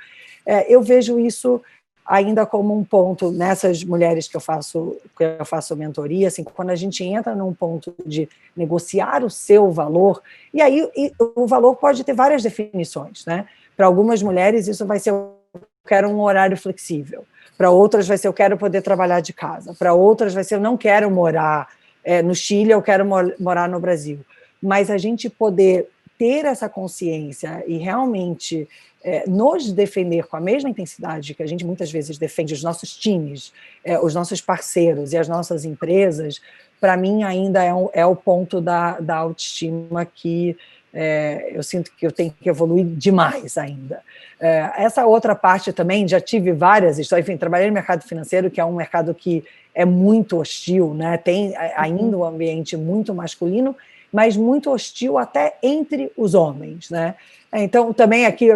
eu vejo isso ainda como um ponto, nessas mulheres que eu faço mentoria, assim, quando a gente entra num ponto de negociar o seu valor, e aí o valor pode ter várias definições, né? Para algumas mulheres isso vai ser eu quero um horário flexível, para outras vai ser eu quero poder trabalhar de casa, para outras vai ser eu não quero morar no Chile, eu quero morar no Brasil. Mas a gente poder ter essa consciência e realmente nos defender com a mesma intensidade que a gente muitas vezes defende os nossos times, os nossos parceiros e as nossas empresas, para mim ainda é o ponto da autoestima que eu sinto que eu tenho que evoluir demais ainda. Essa outra parte também, já tive várias histórias, enfim, trabalhei no mercado financeiro, que é um mercado que é muito hostil, né? Tem ainda um ambiente muito masculino, mas muito hostil até entre os homens, né? Então, também aqui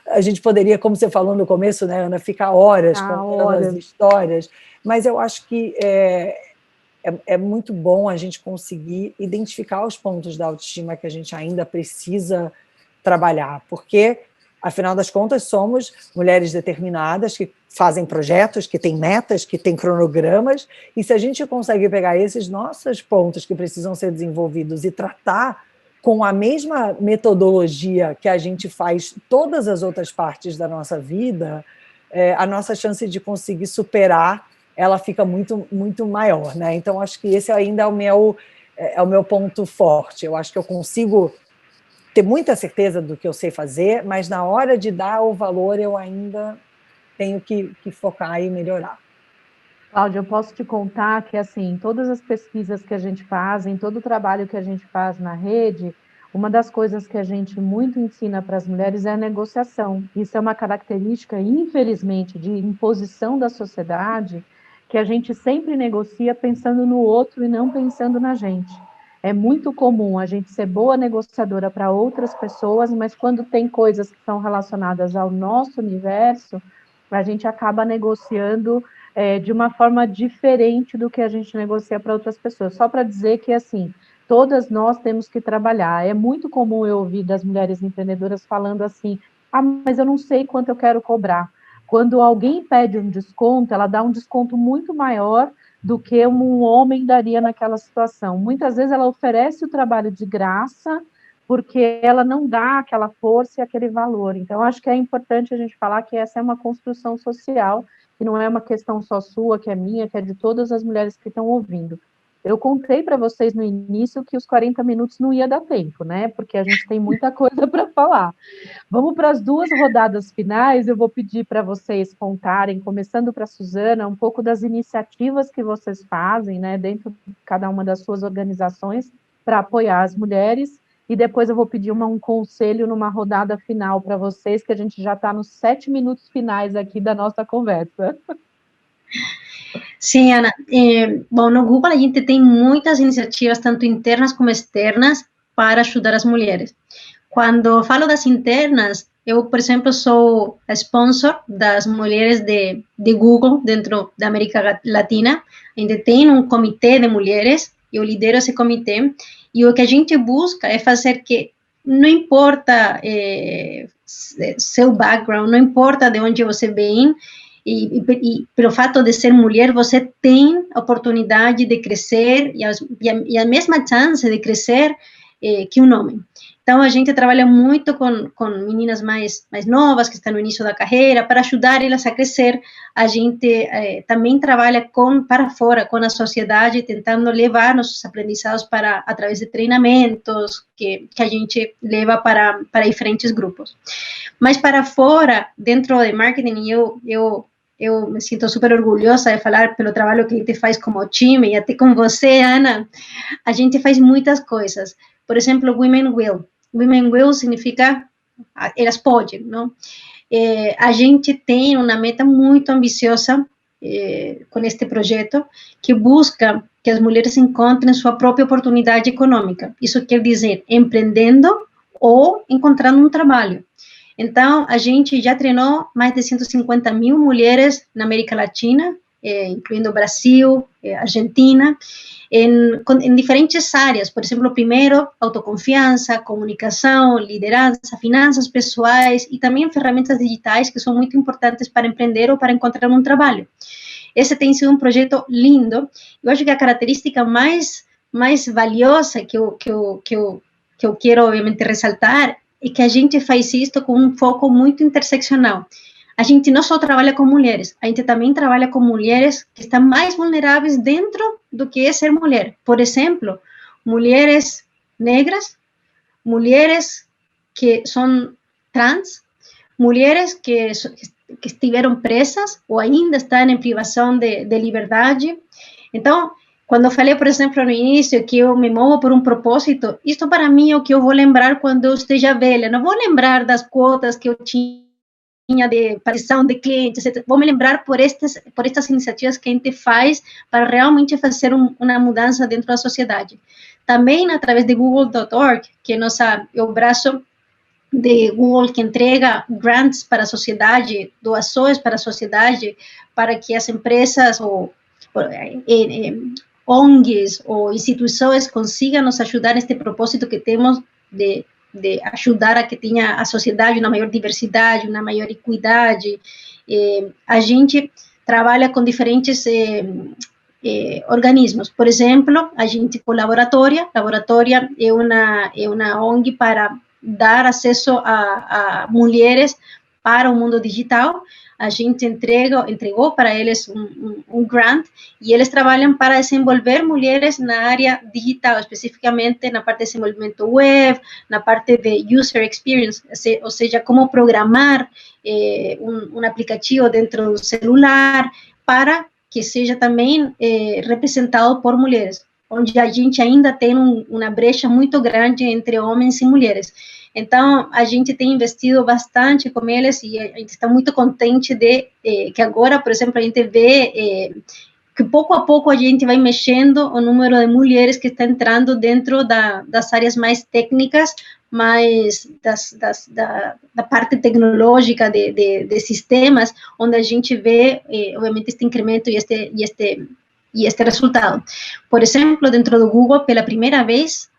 a gente poderia, como você falou no começo, né, Ana, ficar horas contando as histórias, mas eu acho que é muito bom a gente conseguir identificar os pontos da autoestima que a gente ainda precisa trabalhar, porque, afinal das contas, somos mulheres determinadas que fazem projetos, que têm metas, que têm cronogramas, e se a gente consegue pegar esses nossos pontos que precisam ser desenvolvidos e tratar com a mesma metodologia que a gente faz todas as outras partes da nossa vida, a nossa chance de conseguir superar, ela fica muito, muito maior, né? Então, acho que esse ainda é o meu ponto forte. Eu acho que eu consigo ter muita certeza do que eu sei fazer, mas na hora de dar o valor, eu ainda tenho que focar e melhorar. Cláudia, eu posso te contar que, assim, todas as pesquisas que a gente faz, em todo o trabalho que a gente faz na rede, uma das coisas que a gente muito ensina para as mulheres é a negociação. Isso é uma característica, infelizmente, de imposição da sociedade, que a gente sempre negocia pensando no outro e não pensando na gente. É muito comum a gente ser boa negociadora para outras pessoas, mas quando tem coisas que são relacionadas ao nosso universo, a gente acaba negociando de uma forma diferente do que a gente negocia para outras pessoas. Só para dizer que, assim, todas nós temos que trabalhar. É muito comum eu ouvir das mulheres empreendedoras falando assim, mas eu não sei quanto eu quero cobrar. Quando alguém pede um desconto, ela dá um desconto muito maior do que um homem daria naquela situação. Muitas vezes ela oferece o trabalho de graça, porque ela não dá aquela força e aquele valor. Então, acho que é importante a gente falar que essa é uma construção social, que não é uma questão só sua, que é minha, que é de todas as mulheres que estão ouvindo. Eu contei para vocês no início que os 40 minutos não ia dar tempo, né? Porque a gente tem muita coisa para falar. Vamos para as duas rodadas finais. Eu vou pedir para vocês contarem, começando para a Suzana, um pouco das iniciativas que vocês fazem, né, dentro de cada uma das suas organizações, para apoiar as mulheres. E depois eu vou pedir um conselho numa rodada final para vocês, que a gente já está nos 7 minutos finais aqui da nossa conversa. Sim, Ana. Bom, no Google a gente tem muitas iniciativas, tanto internas como externas, para ajudar as mulheres. Quando falo das internas, eu, por exemplo, sou a sponsor das mulheres de Google dentro da América Latina. A gente tem um comitê de mulheres, eu lidero esse comitê, e o que a gente busca é fazer que, não importa seu background, não importa de onde você vem, e pelo fato de ser mulher, você tem a oportunidade de crescer e a mesma chance de crescer que um homem. Então, a gente trabalha muito com meninas mais novas, que estão no início da carreira, para ajudar elas a crescer. A gente também trabalha para fora, com a sociedade, tentando levar nossos aprendizados através de treinamentos que a gente leva para diferentes grupos. Mas para fora, dentro de marketing, eu me sinto super orgulhosa de falar pelo trabalho que a gente faz como time, e até com você, Ana, a gente faz muitas coisas. Por exemplo, Women Will. Women Will significa elas podem, não? A gente tem uma meta muito ambiciosa com este projeto, que busca que as mulheres encontrem sua própria oportunidade econômica. Isso quer dizer empreendendo ou encontrando um trabalho. Então, a gente já treinou mais de 150 mil mulheres na América Latina, incluindo Brasil, Argentina, em diferentes áreas. Por exemplo, primeiro, autoconfiança, comunicação, liderança, finanças pessoais e também ferramentas digitais que são muito importantes para empreender ou para encontrar um trabalho. Esse tem sido um projeto lindo. Eu acho que a característica mais valiosa que eu quero, obviamente, ressaltar é que a gente faz isso com um foco muito interseccional. A gente não só trabalha com mulheres, a gente também trabalha com mulheres que estão mais vulneráveis dentro do que é ser mulher. Por exemplo, mulheres negras, mulheres que são trans, mulheres que estiveram presas ou ainda estão em privação de liberdade. Então, quando eu falei, por exemplo, no início, que eu me movo por um propósito, isso para mim é o que eu vou lembrar quando eu esteja velha. Não vou lembrar das quotas que eu tinha de aparição de clientes, etc. Vou me lembrar por estas iniciativas que a gente faz para realmente fazer uma mudança dentro da sociedade. Também através de Google.org, que é o braço de Google que entrega grants para a sociedade, doações para a sociedade, para que as empresas ou ONGs ou instituições consigam nos ajudar neste propósito que temos de ajudar a que tenha a sociedade uma maior diversidade, uma maior equidade. A gente trabalha com diferentes organismos. Por exemplo, a gente com Laboratória é uma ONG para dar acesso a mulheres para o mundo digital. A gente entregou para eles um grant e eles trabalham para desenvolver mulheres na área digital, especificamente na parte de desenvolvimento web, na parte de user experience, ou seja, como programar um aplicativo dentro do celular para que seja também representado por mulheres, onde a gente ainda tem uma brecha muito grande entre homens e mulheres. Então, a gente tem investido bastante com eles e a gente está muito contente de que agora, por exemplo, a gente vê que pouco a pouco a gente vai mexendo o número de mulheres que está entrando dentro das áreas mais técnicas, mais da parte tecnológica de sistemas, onde a gente vê, obviamente, este incremento e este resultado. Por exemplo, dentro do Google, pela primeira vez,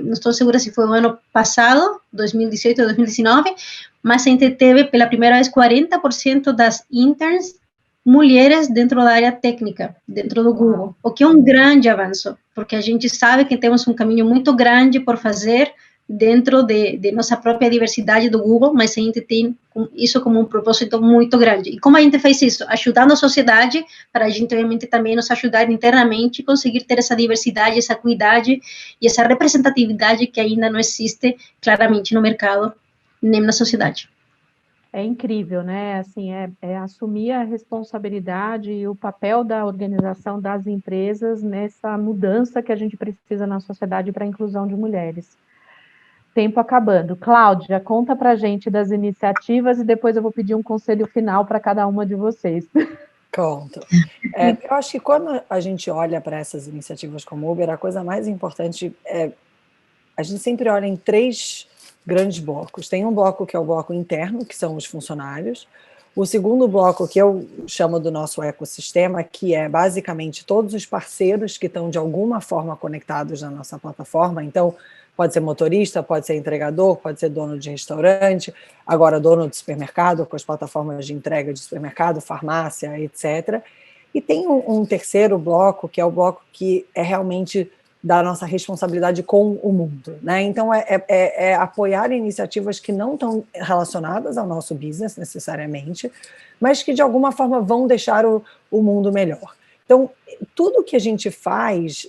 não estou segura se foi o ano passado, 2018 ou 2019, mas a gente teve pela primeira vez 40% das interns mulheres dentro da área técnica, dentro do Google, o que é um grande avanço, porque a gente sabe que temos um caminho muito grande por fazer dentro de nossa própria diversidade do Google, mas a gente tem isso como um propósito muito grande. E como a gente fez isso? Ajudando a sociedade, para a gente, obviamente, também nos ajudar internamente e conseguir ter essa diversidade, essa equidade e essa representatividade que ainda não existe claramente no mercado, nem na sociedade. É incrível, né? Assim, é assumir a responsabilidade e o papel da organização das empresas nessa mudança que a gente precisa na sociedade para a inclusão de mulheres. Tempo acabando. Cláudia, conta pra gente das iniciativas e depois eu vou pedir um conselho final para cada uma de vocês. Conto. Eu acho que quando a gente olha para essas iniciativas como Uber, a coisa mais importante a gente sempre olha em 3 grandes blocos. Tem um bloco que é o bloco interno, que são os funcionários. O segundo bloco, que eu chamo do nosso ecossistema, que é basicamente todos os parceiros que estão de alguma forma conectados na nossa plataforma. Então, pode ser motorista, pode ser entregador, pode ser dono de restaurante, agora dono de supermercado, com as plataformas de entrega de supermercado, farmácia, etc. E tem um terceiro bloco, que é o bloco que é realmente da nossa responsabilidade com o mundo, né? Então, é apoiar iniciativas que não estão relacionadas ao nosso business, necessariamente, mas que, de alguma forma, vão deixar o mundo melhor. Então, tudo que a gente faz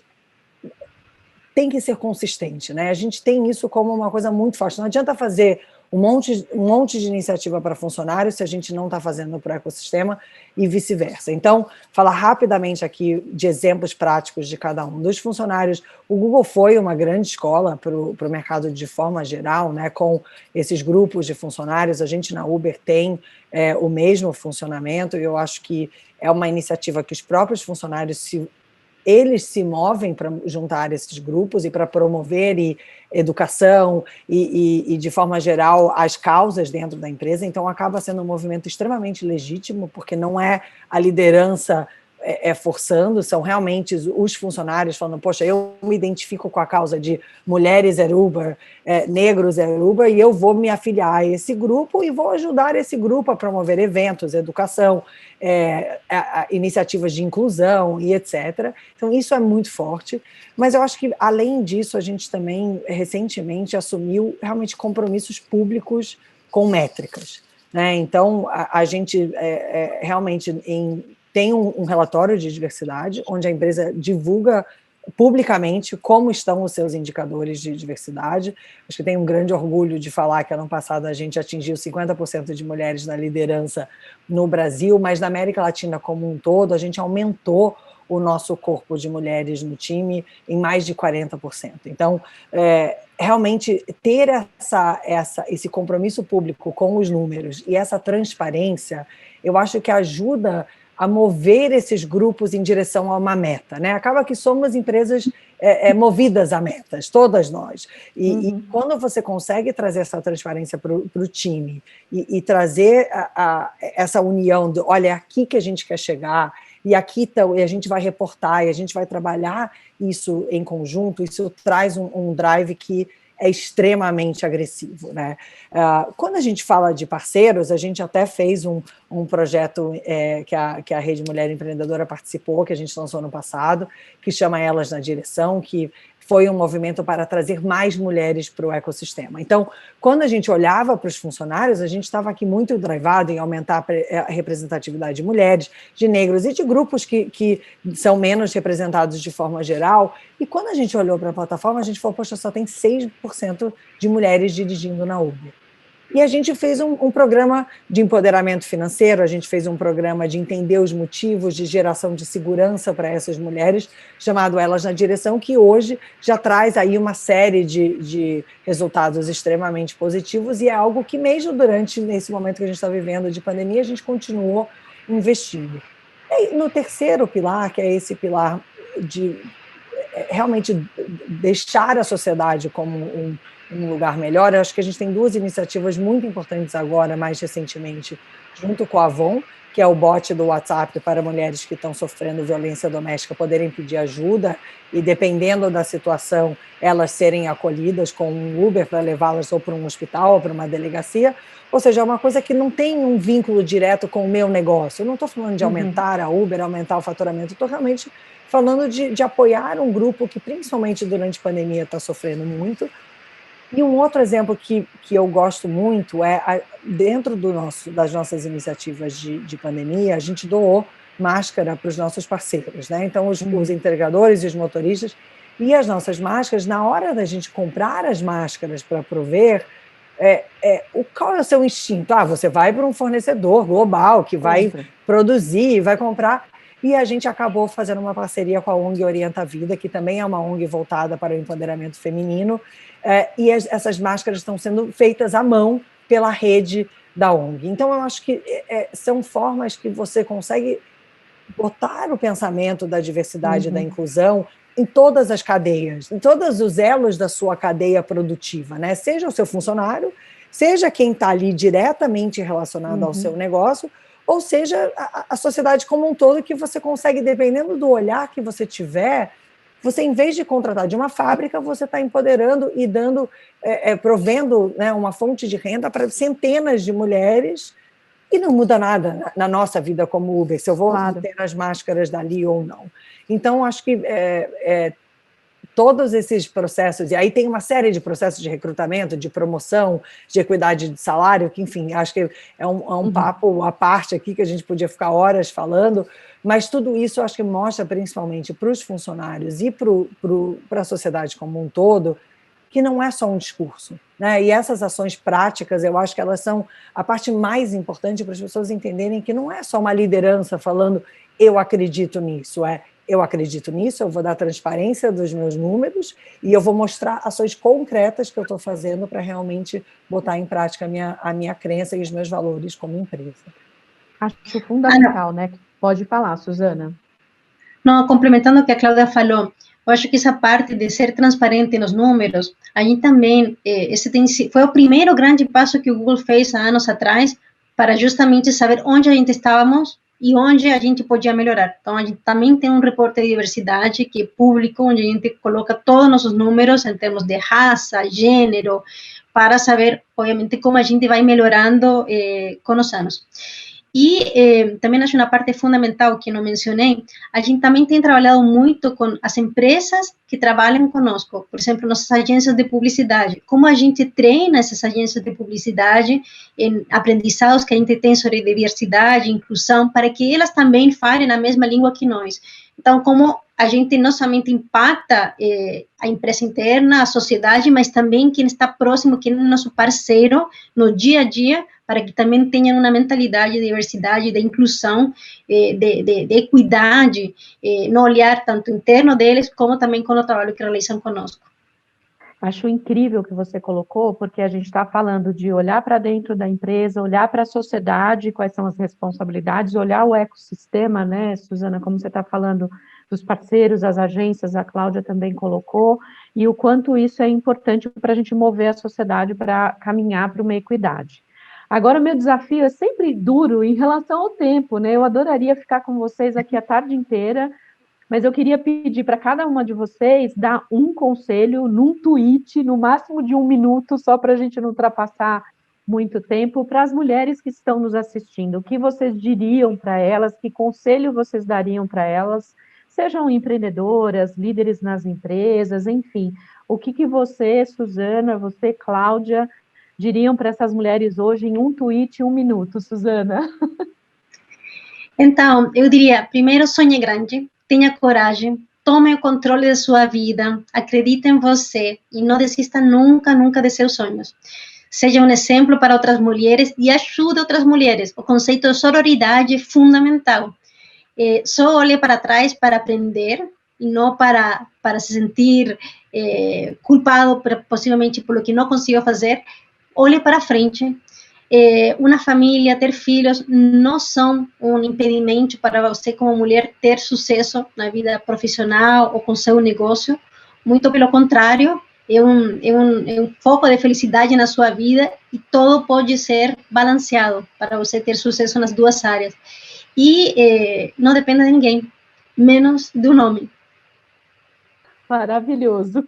tem que ser consistente, né? A gente tem isso como uma coisa muito forte. Não adianta fazer um monte de iniciativa para funcionários se a gente não está fazendo para o ecossistema e vice-versa. Então, falar rapidamente aqui de exemplos práticos de cada um. Dos funcionários, o Google foi uma grande escola para o mercado de forma geral, né, com esses grupos de funcionários. A gente na Uber tem o mesmo funcionamento e eu acho que é uma iniciativa que os próprios funcionários eles se movem para juntar esses grupos e para promover educação e, de forma geral, as causas dentro da empresa. Então, acaba sendo um movimento extremamente legítimo, porque não é a liderança forçando, são realmente os funcionários falando, poxa, eu me identifico com a causa de mulheres Uber, negros Uber, e eu vou me afiliar a esse grupo e vou ajudar esse grupo a promover eventos, educação, iniciativas de inclusão e etc. Então, isso é muito forte, mas eu acho que, além disso, a gente também, recentemente, assumiu realmente compromissos públicos com métricas, né? Então, a gente realmente tem um relatório de diversidade, onde a empresa divulga publicamente como estão os seus indicadores de diversidade. Acho que tenho um grande orgulho de falar que ano passado a gente atingiu 50% de mulheres na liderança no Brasil, mas na América Latina como um todo, a gente aumentou o nosso corpo de mulheres no time em mais de 40%. Então, realmente ter esse compromisso público com os números e essa transparência, eu acho que ajuda a mover esses grupos em direção a uma meta, né? Acaba que somos empresas movidas a metas, todas nós. E quando você consegue trazer essa transparência para o time e trazer essa união de, olha, é aqui que a gente quer chegar, e aqui e a gente vai reportar, e a gente vai trabalhar isso em conjunto, isso traz um drive que é extremamente agressivo, né? Quando a gente fala de parceiros, a gente até fez um projeto que a Rede Mulher Empreendedora participou, que a gente lançou no passado, que chama Elas na Direção, que foi um movimento para trazer mais mulheres para o ecossistema. Então, quando a gente olhava para os funcionários, a gente estava aqui muito drivado em aumentar a representatividade de mulheres, de negros e de grupos que são menos representados de forma geral. E quando a gente olhou para a plataforma, a gente falou, poxa, só tem 6% de mulheres dirigindo na Uber. E a gente fez um programa de empoderamento financeiro, a gente fez um programa de entender os motivos de geração de segurança para essas mulheres, chamado Elas na Direção, que hoje já traz aí uma série de resultados extremamente positivos, e é algo que mesmo nesse momento que a gente está vivendo de pandemia, a gente continuou investindo. E no terceiro pilar, que é esse pilar de realmente deixar a sociedade como um lugar melhor, eu acho que a gente tem duas iniciativas muito importantes agora, mais recentemente, junto com a Avon, que é o bot do WhatsApp para mulheres que estão sofrendo violência doméstica poderem pedir ajuda e, dependendo da situação, elas serem acolhidas com um Uber para levá-las ou para um hospital ou para uma delegacia. Ou seja, é uma coisa que não tem um vínculo direto com o meu negócio. Eu não estou falando de aumentar a Uber, aumentar o faturamento, estou realmente falando de apoiar um grupo que, principalmente durante a pandemia, está sofrendo muito. E um outro exemplo que eu gosto muito é, dentro das nossas iniciativas de pandemia, a gente doou máscara para os nossos parceiros, né? Então, os entregadores e os motoristas, e as nossas máscaras, na hora da gente comprar as máscaras para prover, qual é o seu instinto? Você vai para um fornecedor global que vai produzir, vai comprar. E a gente acabou fazendo uma parceria com a ONG Orienta a Vida, que também é uma ONG voltada para o empoderamento feminino, e essas máscaras estão sendo feitas à mão pela rede da ONG. Então, eu acho que são formas que você consegue botar o pensamento da diversidade e da inclusão em todas as cadeias, em todos os elos da sua cadeia produtiva, né? Seja o seu funcionário, seja quem está ali diretamente relacionado ao seu negócio, ou seja, a sociedade como um todo, que você consegue, dependendo do olhar que você tiver, você, em vez de contratar de uma fábrica, você está empoderando e dando, provendo, né, uma fonte de renda para centenas de mulheres, e não muda nada na nossa vida como Uber, se eu vou ter as máscaras dali ou não. Então, acho que todos esses processos, e aí tem uma série de processos de recrutamento, de promoção, de equidade de salário, que, enfim, acho que é um papo à parte aqui, que a gente podia ficar horas falando, mas tudo isso eu acho que mostra, principalmente para os funcionários e para a sociedade como um todo, que não é só um discurso, né? E essas ações práticas, eu acho que elas são a parte mais importante para as pessoas entenderem que não é só uma liderança falando eu acredito nisso, eu acredito nisso, eu vou dar transparência dos meus números e eu vou mostrar ações concretas que eu estou fazendo para realmente botar em prática a minha crença e os meus valores como empresa. Acho fundamental, né? Pode falar, Suzana. Não, complementando o que a Cláudia falou, eu acho que essa parte de ser transparente nos números, a gente também, foi o primeiro grande passo que o Google fez há anos atrás para justamente saber onde a gente estávamos e onde a gente podia melhorar. Então, a gente também tem um reporte de diversidade que é público, onde a gente coloca todos os nossos números em termos de raça, gênero, para saber, obviamente, como a gente vai melhorando com os anos. E também acho uma parte fundamental que não mencionei, a gente também tem trabalhado muito com as empresas que trabalham conosco, por exemplo, nossas agências de publicidade, como a gente treina essas agências de publicidade em aprendizados que a gente tem sobre diversidade, inclusão, para que elas também falem a mesma língua que nós. Então, como a gente não somente impacta a empresa interna, a sociedade, mas também quem está próximo, quem é nosso parceiro no dia a dia, para que também tenham uma mentalidade de diversidade, de inclusão, de equidade, no olhar tanto interno deles, como também com o trabalho que realizam conosco. Acho incrível o que você colocou, porque a gente está falando de olhar para dentro da empresa, olhar para a sociedade, quais são as responsabilidades, olhar o ecossistema, né, Suzana, como você está falando, dos parceiros, as agências, a Cláudia também colocou, e o quanto isso é importante para a gente mover a sociedade para caminhar para uma equidade. Agora, meu desafio é sempre duro em relação ao tempo, né? Eu adoraria ficar com vocês aqui a tarde inteira, mas eu queria pedir para cada uma de vocês dar um conselho num tweet, no máximo de 1 minuto, só para a gente não ultrapassar muito tempo, para as mulheres que estão nos assistindo. O que vocês diriam para elas? Que conselho vocês dariam para elas? sejam empreendedoras, líderes nas empresas, enfim. O que você, Suzana, você, Cláudia, diriam para essas mulheres hoje em um tweet, 1 minuto, Suzana? Então, eu diria, primeiro, sonhe grande, tenha coragem, tome o controle da sua vida, acredite em você e não desista nunca, nunca de seus sonhos. Seja um exemplo para outras mulheres e ajude outras mulheres. O conceito de sororidade é fundamental. Só olhe para trás para aprender e não para se sentir culpado, possivelmente, pelo que não conseguiu fazer. Olhe para frente. Uma família, ter filhos, não são um impedimento para você, como mulher, ter sucesso na vida profissional ou com seu negócio. Muito pelo contrário, é um foco de felicidade na sua vida e todo pode ser balanceado para você ter sucesso nas duas áreas. E não depende de ninguém, menos do nome. Maravilhoso.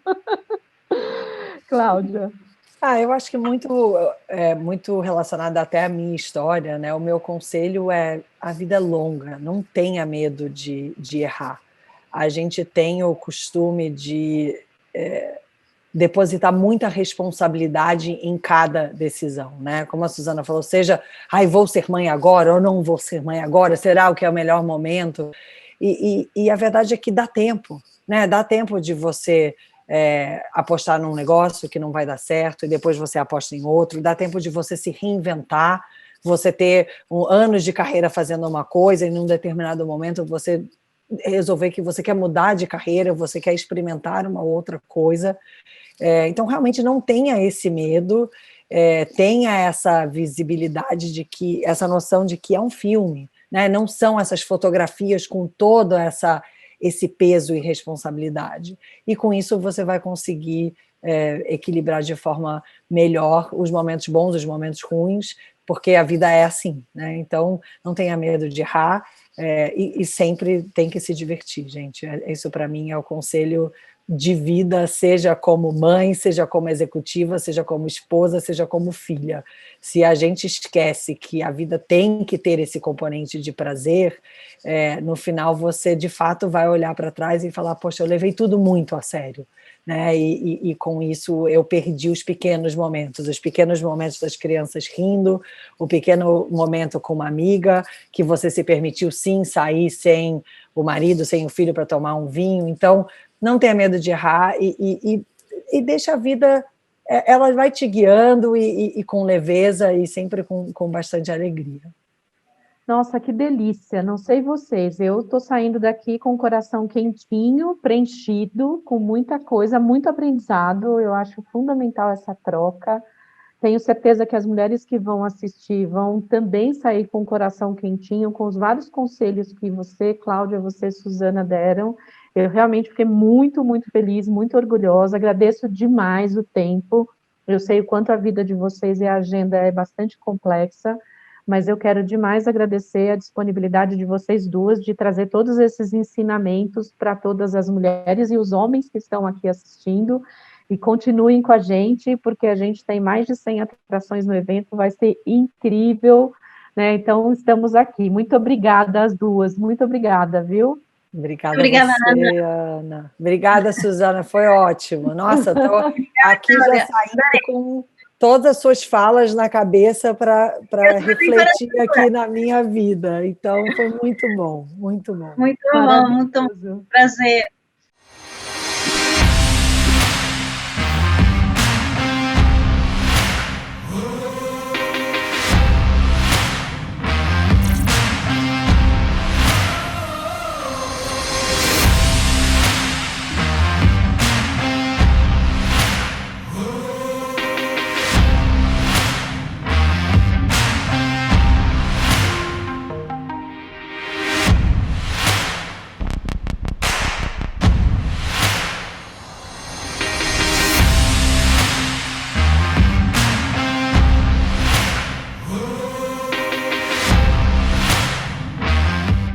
Cláudia. Eu acho que muito relacionado até à minha história, né? O meu conselho é: a vida é longa, não tenha medo de errar. A gente tem o costume de depositar muita responsabilidade em cada decisão, né? Como a Suzana falou, seja, vou ser mãe agora ou não vou ser mãe agora, será o que é o melhor momento? E a verdade é que dá tempo, né? Dá tempo de você apostar num negócio que não vai dar certo e depois você aposta em outro, dá tempo de você se reinventar, você ter anos de carreira fazendo uma coisa e num determinado momento você resolver que você quer mudar de carreira, você quer experimentar uma outra coisa. Então, realmente não tenha esse medo, tenha essa visibilidade essa noção de que é um filme, né? Não são essas fotografias com todo esse peso e responsabilidade. E com isso você vai conseguir equilibrar de forma melhor os momentos bons, os momentos ruins, porque a vida é assim, né? Então, não tenha medo de errar e sempre tem que se divertir, gente. Isso, para mim, é o conselho de vida, seja como mãe, seja como executiva, seja como esposa, seja como filha. Se a gente esquece que a vida tem que ter esse componente de prazer, no final você, de fato, vai olhar para trás e falar, poxa, eu levei tudo muito a sério, né? E com isso eu perdi os pequenos momentos das crianças rindo, o pequeno momento com uma amiga, que você se permitiu sim sair sem o marido, sem o filho para tomar um vinho. Então, não tenha medo de errar e deixa a vida, ela vai te guiando e com leveza e sempre com bastante alegria. Nossa, que delícia! Não sei vocês, eu estou saindo daqui com o coração quentinho, preenchido, com muita coisa, muito aprendizado. Eu acho fundamental essa troca. Tenho certeza que as mulheres que vão assistir vão também sair com o coração quentinho, com os vários conselhos que você, Cláudia, você, Suzana, deram. Eu realmente fiquei muito, muito feliz, muito orgulhosa. Agradeço demais o tempo. Eu sei o quanto a vida de vocês e a agenda é bastante complexa, mas eu quero demais agradecer a disponibilidade de vocês duas de trazer todos esses ensinamentos para todas as mulheres e os homens que estão aqui assistindo. E continuem com a gente, porque a gente tem mais de 100 atrações no evento, vai ser incrível, né? Então, estamos aqui. Muito obrigada às duas, muito obrigada, viu? Obrigada a você, Ana. Obrigada, Suzana, foi ótimo. Nossa, estou aqui já saindo com todas as suas falas na cabeça para refletir aqui na minha vida. Então, foi muito bom, muito bom. Muito bom, muito prazer.